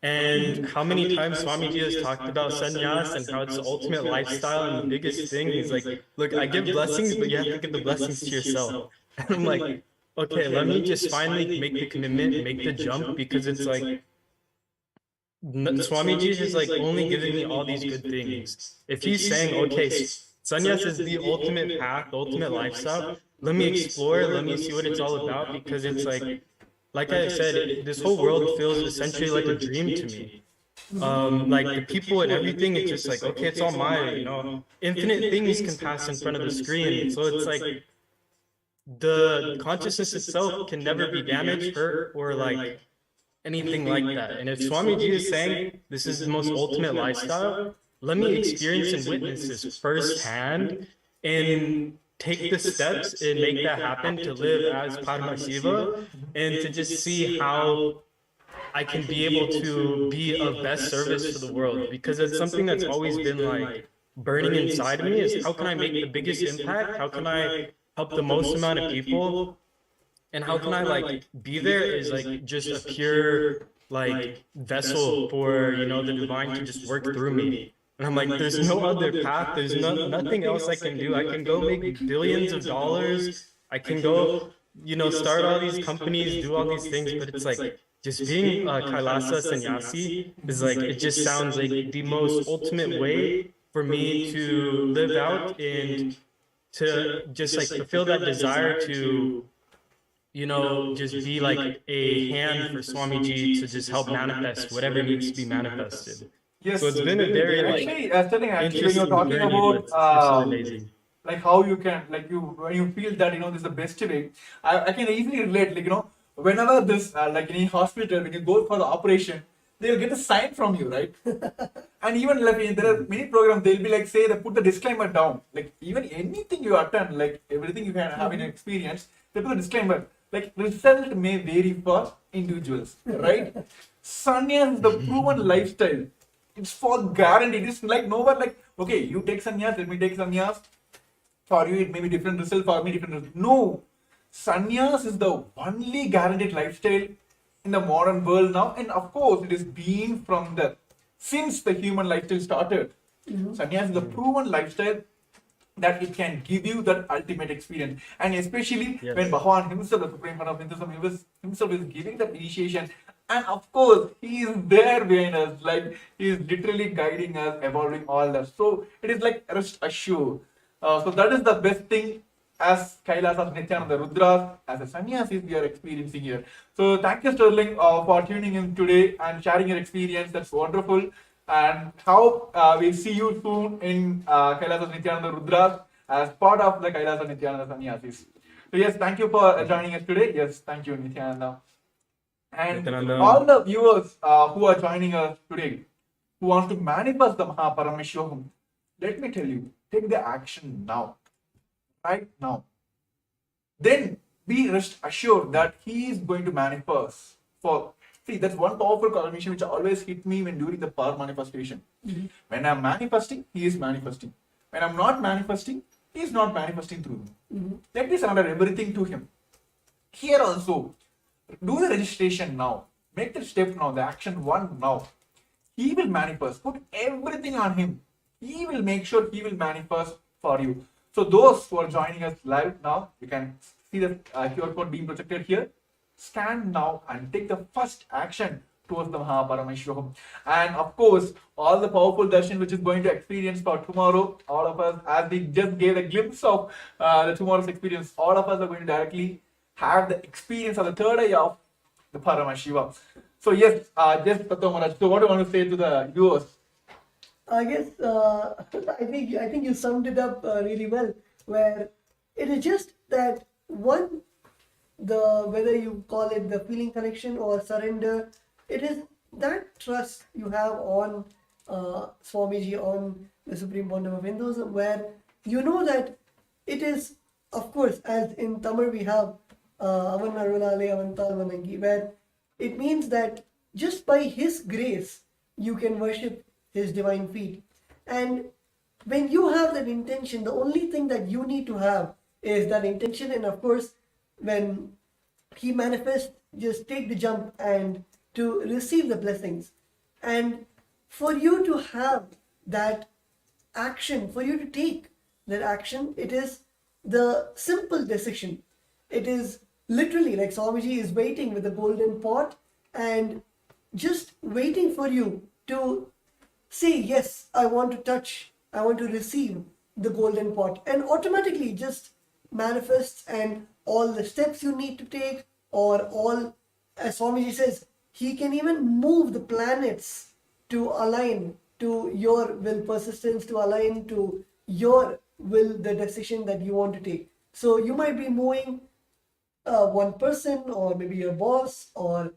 And how many times Swamiji has talked about sannyas and how it's the ultimate lifestyle, and the biggest thing is like, look, I give blessings, but you have to give the blessings to yourself. And I'm like, okay, let me just finally make the commitment, make the jump, because it's like, Swamiji is like only giving me all these good things. If he's saying, okay, sannyas is the ultimate path, the ultimate lifestyle, let me explore, let me see what it's all about, because it's like I said, this whole world feels essentially like a dream to me. Like the people and everything, it's just like, okay, it's all mine, you know. Infinite things can pass in front of the screen. So it's like the consciousness itself can never be damaged, hurt, or like anything like that. And if Swamiji is saying this is the most ultimate lifestyle, let me experience and witness this firsthand and take the steps and make that happen to live as Paramashivam, and to just see how I can be able to be of best service to the world. Because it's something that's always been like burning inside of me, is how can I make the biggest impact? How can I help the most amount of people? And how can I like be there is like just a pure like vessel for, you know, the divine to just work through me. And I'm like, there's no other path. There's nothing else I can do. I can go make billions of dollars. I can go, you know, start all these companies, do all these things. But it's like, just being Kailasa sannyasi is like, it just sounds like the most ultimate way for me to live out and to just like fulfill that desire to, you know, just be like a hand for Swamiji to just help manifest whatever needs to be manifested. Yes. So it's been a very like actually, when you're interesting talking journey, about but it's so amazing. like how you can, like you, when you feel that, you know, this is the best way, I can easily relate. Like, you know, whenever this like in any hospital, when you go for the operation, they'll get a sign from you, right? And even like there are many programs, they'll be like, say, they put the disclaimer down. Like even anything you attend, like everything you can have in experience, they put a disclaimer. Like result may vary for individuals, right? Sannyas is the proven lifestyle. It's for guaranteed. It's like nowhere like, okay, you take sannyas, let me take sannyas. For you, it may be different result, for me, different result. No. Sannyas is the only guaranteed lifestyle in the modern world now. And of course, it is been from the since the human lifestyle started. Sannyas is the proven lifestyle that it can give you that ultimate experience. And especially when Bhagavan himself, the Supreme Lord of Hinduism, himself is giving that initiation. And of course, he is there behind us, like he is literally guiding us, evolving all that. So it is like rest assured. So that is the best thing as Kailasas, Nithyananda, Rudras, as a sannyasis we are experiencing here. So thank you, Sterling, for tuning in today and sharing your experience. That's wonderful. And how we'll see you soon in Kailasas, Nithyananda, Rudras as part of the Kailasas, Nithyananda sannyasis. So yes, thank you for joining us today. Yes, thank you, Nithyananda. And Nithyananda. all the viewers who are joining us today, who want to manifest the Paramashivam, let me tell you, take the action now, right now. Then be rest assured that he is going to manifest. For see, that's one powerful confirmation which always hit me when during the power manifestation. When I'm manifesting, he is manifesting. When I'm not manifesting, he is not manifesting through me. Let me surrender everything to him. Here also, do the registration now. Make the step now, the action one now. He will manifest. Put everything on him. He will make sure he will manifest for you. So those who are joining us live now, you can see the QR code being projected here. Scan now and take the first action towards the Paramashivam. And of course, all the powerful darshan which is going to experience for tomorrow, all of us, as we just gave a glimpse of the tomorrow's experience, all of us are going to directly have the experience of the third eye of the Paramashivam. So yes, just Tattva Maharaj, so what do you want to say to the viewers? I guess I think you summed it up really well. Where it is just that one, the whether you call it the feeling connection or surrender, it is that trust you have on Swamiji, on the Supreme Bondam of Hinduism, where you know that it is, of course, as in Tamil we have Avan Arunale Avantal Vanangi, where it means that just by his grace you can worship his divine feet. And when you have that intention, the only thing that you need to have is that intention. And of course, when he manifests, just take the jump and to receive the blessings. And for you to have that action, for you to take that action, it is the simple decision. It is literally like Swamiji is waiting with the golden pot and just waiting for you to say, yes, I want to touch, I want to receive the golden pot, and automatically just manifests. And all the steps you need to take, or all, as Swamiji says, he can even move the planets to align to your will, persistence to align to your will, the decision that you want to take. So you might be moving one person, or maybe your boss, or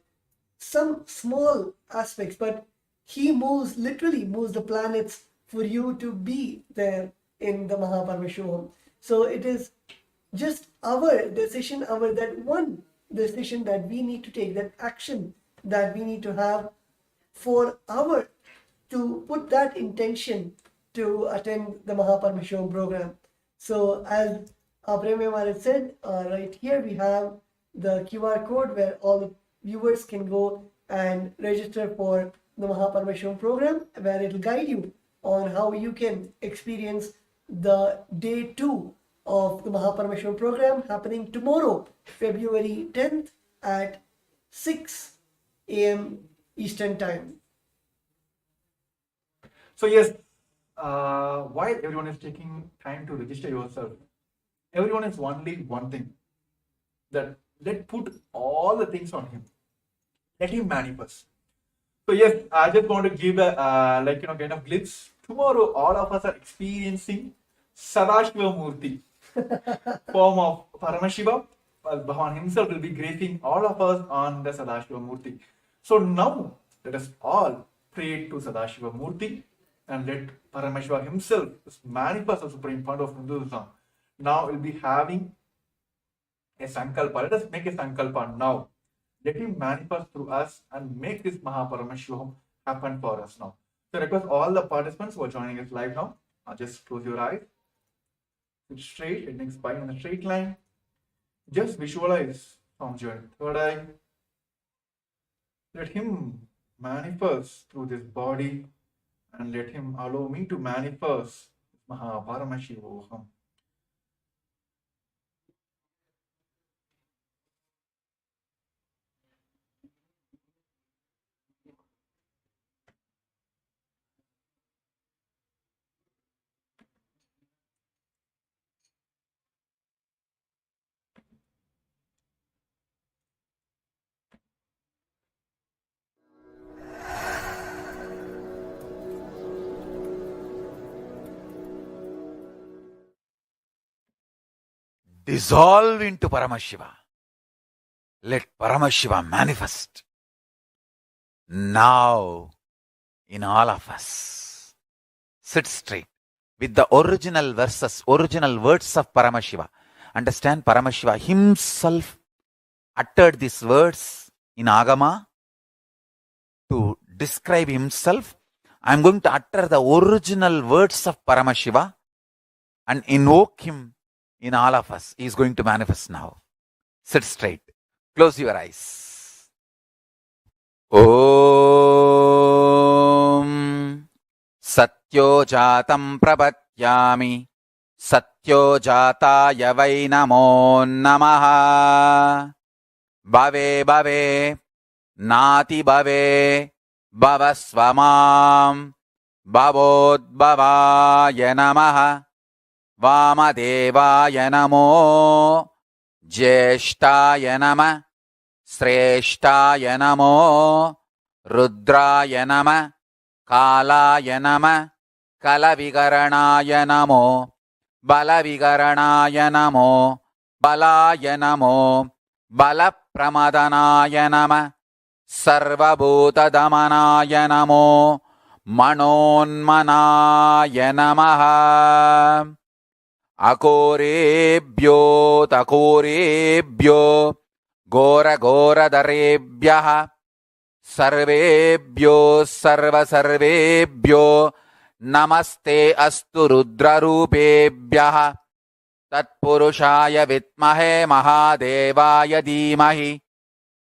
some small aspects, but he moves, literally moves the planets for you to be there in the Paramashivam. So it is just our decision, that one decision that we need to take, that action that we need to have for to put that intention to attend the Paramashivam program. So as Premya Maharaj said, right here we have the QR code where all the viewers can go and register for the Paramashivam program, where it will guide you on how you can experience the day 2 of the Paramashivam program happening tomorrow, February 10th at 6 a.m. Eastern Time. So yes, while everyone is taking time to register yourself, everyone is only one thing, that let put all the things on him. Let him manifest. So yes, I just want to give a kind of glimpse. Tomorrow, all of us are experiencing Sadashiva Murti, form of Paramashiva. Bhagavan himself will be gracing all of us on the Sadashiva Murti. So now, let us all pray to Sadashiva Murti and let Paramashiva himself manifest the supreme point of Hinduism. Now we'll be having a sankalpa. Let us make a sankalpa now. Let him manifest through us and make this Mahaparamashivam happen for us now. So I request all the participants who are joining us live now, just close your eyes, sit straight, head next spine on a straight line. Just visualize from your third eye. Let him manifest through this body and let him allow me to manifest Mahaparamashivoham. Dissolve into Paramashiva. Let Paramashiva manifest now in all of us. Sit straight with the original verses, original words of Paramashiva. Understand, Paramashiva himself uttered these words in Agama to describe himself. I am going to utter the original words of Paramashiva and invoke him in all of us. He is going to manifest now. Sit straight. Close your eyes. Om Satyo Jatam Prapatyami Satyo Jataya Vai Namo Namaha Bhave Bhave Nati Bhave Bhavasvamam Bhavodbhavaya Namaha Vamadevaya Namo Jyeshtaya Nama Sreshtaya Namo Rudraya Nama Kalaya Nama Kalavigaranaya Namo Balavigaranaya Namo Balaya Namo Balapramadanaya Nama Sarvabhutadamanaya Namo Manonmanaya Namaha Akorebhyo takorebhyo Gora Gora Darebhyaha Sarvebhyo Sarva Sarvebhyo Namaste Astu Rudra Rupebhyaha Tatpurushaya Vitmahe Mahadevaya Dhimahi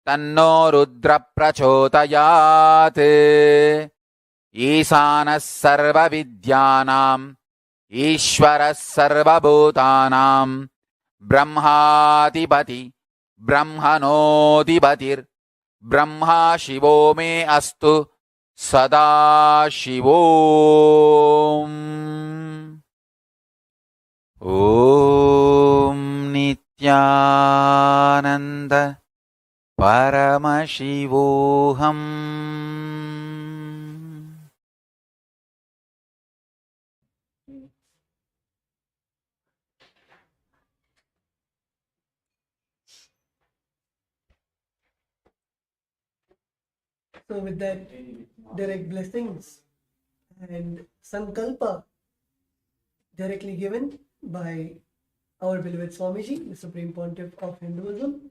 Tanno Rudra Prachotayat Isanas Sarva Vidyanam Ishvara Sarva Bhutanam Brahmadipati Brahmanodipatir Brahma Shivo me astu Sada Shivom. Om Nithyananda Paramashivoham. So with that direct blessings and sankalpa directly given by our beloved Swamiji, the Supreme Pontiff of Hinduism,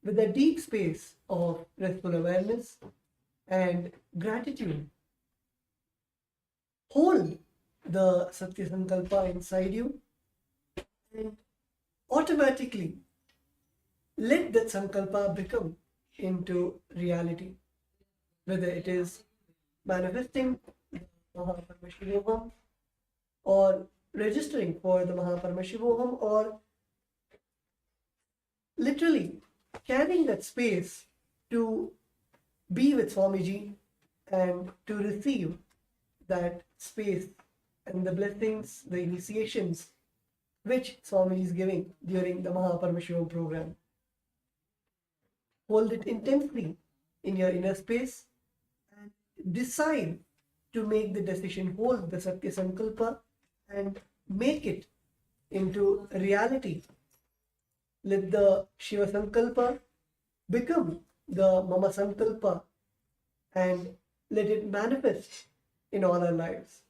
with a deep space of restful awareness and gratitude, hold the Satya Sankalpa inside you and automatically let that Sankalpa become into reality. Whether it is manifesting Mahaparamashivoham or registering for the Mahaparamashivoham or literally carrying that space to be with Swamiji and to receive that space and the blessings, the initiations which Swamiji is giving during the Mahaparamashivam program. Hold it intensely in your inner space and decide to make the decision, hold the Satya Sankalpa and make it into reality. Let the Shiva Sankalpa become the Mama Sankalpa and let it manifest in all our lives.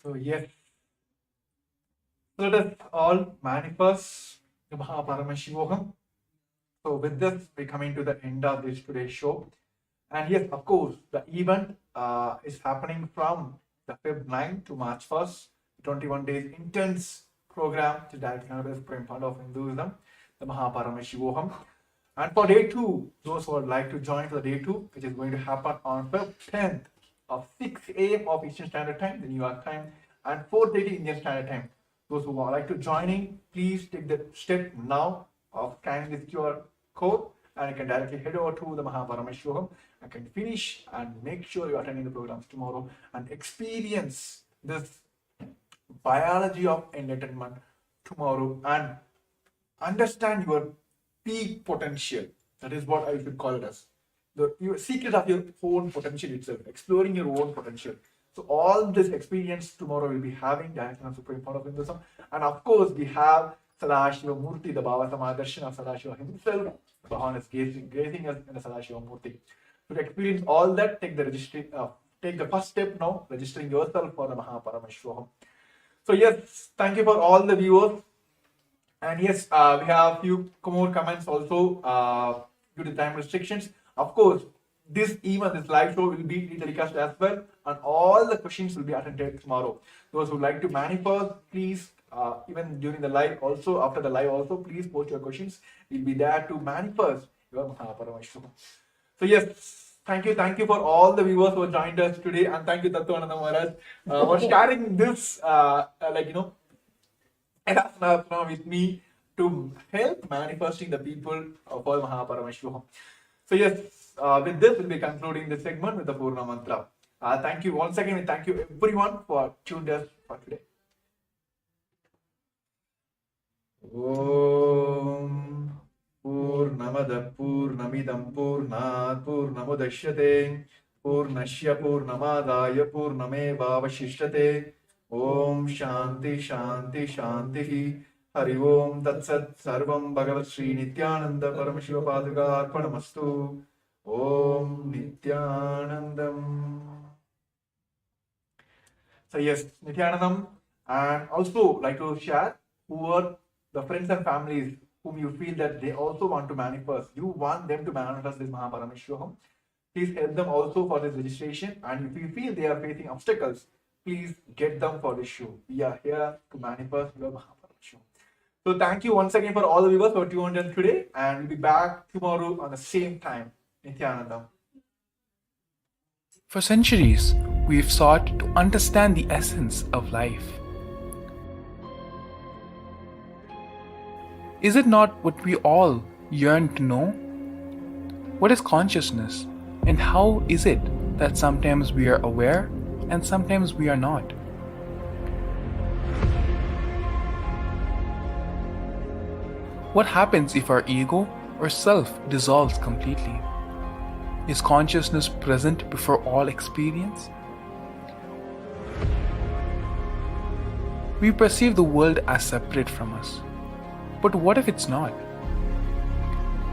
So yes, so let us all manifest the Paramashivam. So with this, we're coming to the end of this today's show. And yes, of course, the event is happening from the Feb 9 to March 1st, 21 days intense program to direct Supreme Fund of Hinduism, the Paramashivam. And for day 2, those who would like to join for the day 2, which is going to happen on Feb 10th of 6 a.m. of Eastern Standard Time, the New York time, and 4:30 Indian Standard Time. Those who would like to join in, please take the step now of scanning this QR code, and you can directly head over to the Paramashivam and can finish and make sure you're attending the programs tomorrow and experience this biology of enlightenment tomorrow and understand your peak potential. That is what I should call it as your secret of your own potential itself, exploring your own potential. So all this experience tomorrow we'll be having direction of Supreme Founder of Hinduism, and of course we have Sadashiva Murti, the Baba Samadarshan of Sadashiva himself. Bhavan is gazing us in the Sadashiva Murti. So to experience all that, take the first step now, registering yourself for the Paramashivam. So yes, thank you for all the viewers. And yes, we have few more comments also due to time restrictions. Of course, this live show will be telecast as well, and all the questions will be attended tomorrow. Those who like to manifest, please, even during the live, also after the live, also please post your questions. We'll be there to manifest your Paramashivam. So yes, thank you for all the viewers who joined us today, and thank you Tattvananda Maharaj for sharing this, with me to help manifesting the people of all Paramashivam. So yes, with this we'll be concluding this segment with the Purna Mantra. Thank you once again, and thank you everyone for tuned us for today. Om Purnamada Purnamidam Purnat Purnamudashyate Purnashya Purnamadaya Purnameva Vashishyate. Om Shanti Shanti Shanti. Hari Om Tat Sat Sarvam Bhagavat Sri Nithyananda Paramashiva Paduka Arpanamastu. Om Nithyanandam. So yes, Nithyanandam, and also like to share who are the friends and families whom you feel that they also want to manifest. You want them to manifest this Paramashivam. Please help them also for this registration, and if you feel they are facing obstacles, please get them for this show. We are here to manifest your Paramashivam. So thank you once again for all the viewers who are tuned in today, and we'll be back tomorrow on the same time. Nithyananda. For centuries, we've sought to understand the essence of life. Is it not what we all yearn to know? What is consciousness, and how is it that sometimes we are aware and sometimes we are not? What happens if our ego or self dissolves completely? Is consciousness present before all experience? We perceive the world as separate from us. But what if it's not?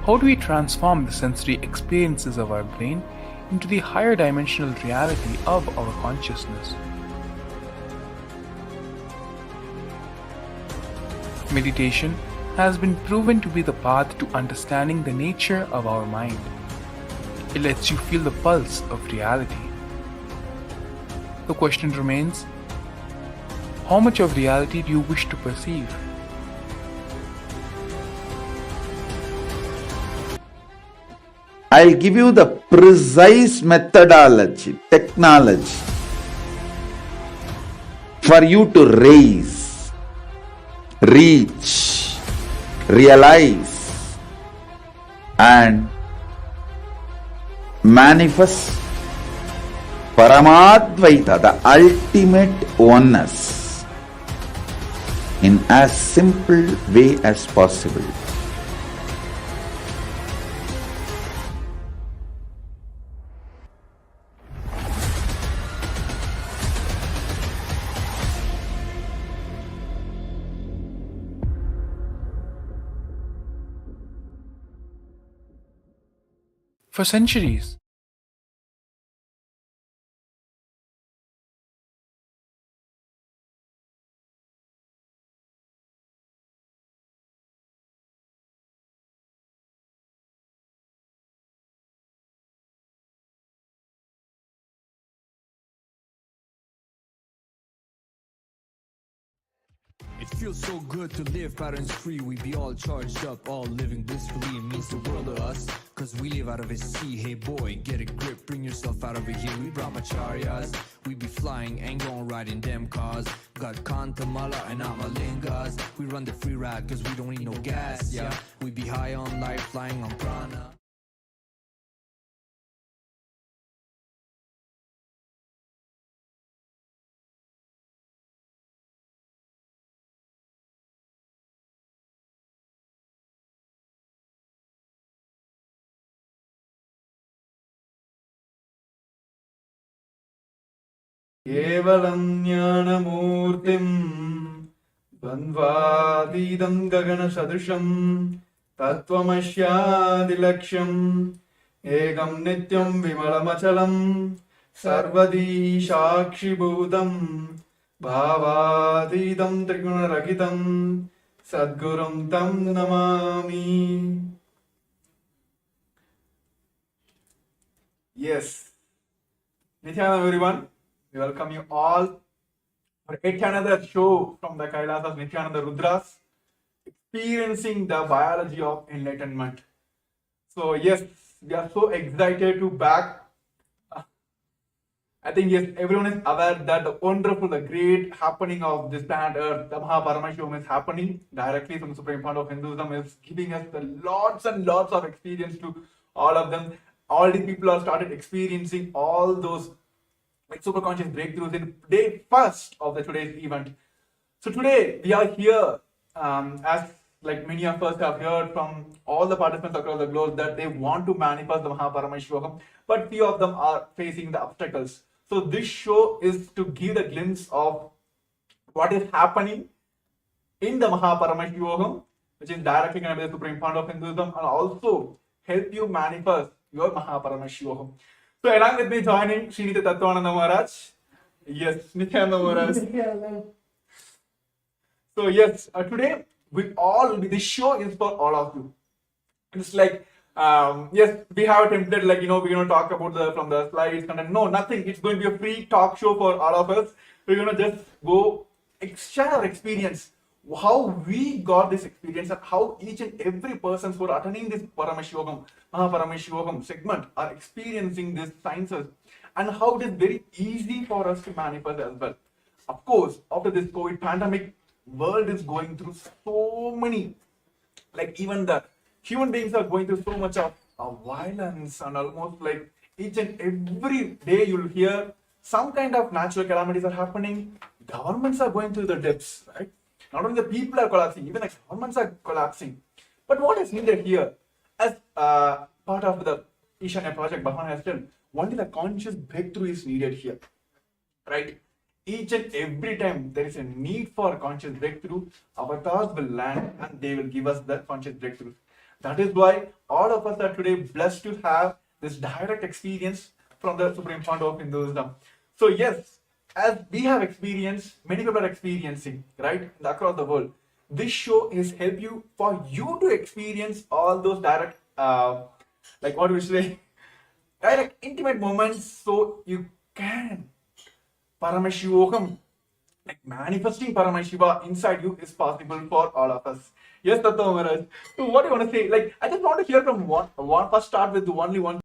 How do we transform the sensory experiences of our brain into the higher dimensional reality of our consciousness? Meditation has been proven to be the path to understanding the nature of our mind. It lets you feel the pulse of reality. The question remains, how much of reality do you wish to perceive? I'll give you the precise methodology, technology for you to raise, reach, realize and manifest Paramadvaita, the ultimate oneness, in as simple way as possible. For centuries, Feels so good to live patterns free. We be all charged up, all living blissfully. It means the world to us, cause we live out of a sea. Hey boy, get a grip, bring yourself out over here. We brahmacharyas, we be flying, ain't gon' ride in them cars. Got Kantamala and Amalingas. We run the free ride cause we don't need no gas, yeah. We be high on life, flying on prana. केवलं ज्ञानमूर्तिं द्वन्द्वातीतं गगनसदृशं तत्त्वमस्यादिलक्ष्यम् एकं नित्यं विमलमचलं सर्वदी साक्षिभूतं भावातीतं त्रिगुणरहितं सद्गुरुं तं Namami. Yes. Nithyananda everyone. We welcome you all for yet another show from the Kailasas Nithyananda Rudras, experiencing the biology of enlightenment. So yes, we are so excited to back. I think yes, everyone is aware that the wonderful, the great happening of this planet Earth, the Paramashivam is happening directly from the Supreme Fund of Hinduism, is giving us the lots and lots of experience to all of them. All the people are started experiencing all those like super conscious breakthroughs in day first of the today's event. So today we are here, as like many of us have heard from all the participants across the globe that they want to manifest the Paramashivam, but few of them are facing the obstacles. So this show is to give a glimpse of what is happening in the Paramashivam, which is directly connected to the Supreme Fund of Hinduism, and also help you manifest your Paramashivam. So along with me joining Sri Nithyananda Maharaj. Yes, Nithyananda Maharaj. So yes, today this show is for all of you. It's like yes, we have a template like we're gonna talk about from the slides content. No, nothing. It's going to be a free talk show for all of us. We're gonna just go share our experience, how we got this experience, and how each and every person who are attending this Paramashivam segment are experiencing these sciences, and how it is very easy for us to manifest as well. Of course, after this COVID pandemic, world is going through so many, like even the human beings are going through so much of violence, and almost like each and every day you'll hear some kind of natural calamities are happening. Governments are going through the depths, right? Not only the people are collapsing, even the governments are collapsing. But what is needed here, as part of the Ishanya project, Bhavan has done, only the conscious breakthrough is needed here, right? Each and every time there is a need for conscious breakthrough, avatars will land and they will give us that conscious breakthrough. That is why all of us are today blessed to have this direct experience from the Supreme Fund of Hinduism. So yes, as we have experienced, many people are experiencing, right, across the world. This show is help you for you to experience all those direct, like what we say, direct intimate moments, so you can Paramashivam, like manifesting Paramashiva inside you is possible for all of us. Yes, Tattva Maharaj. So what do you want to say? Like, I just want to hear from first start with only one.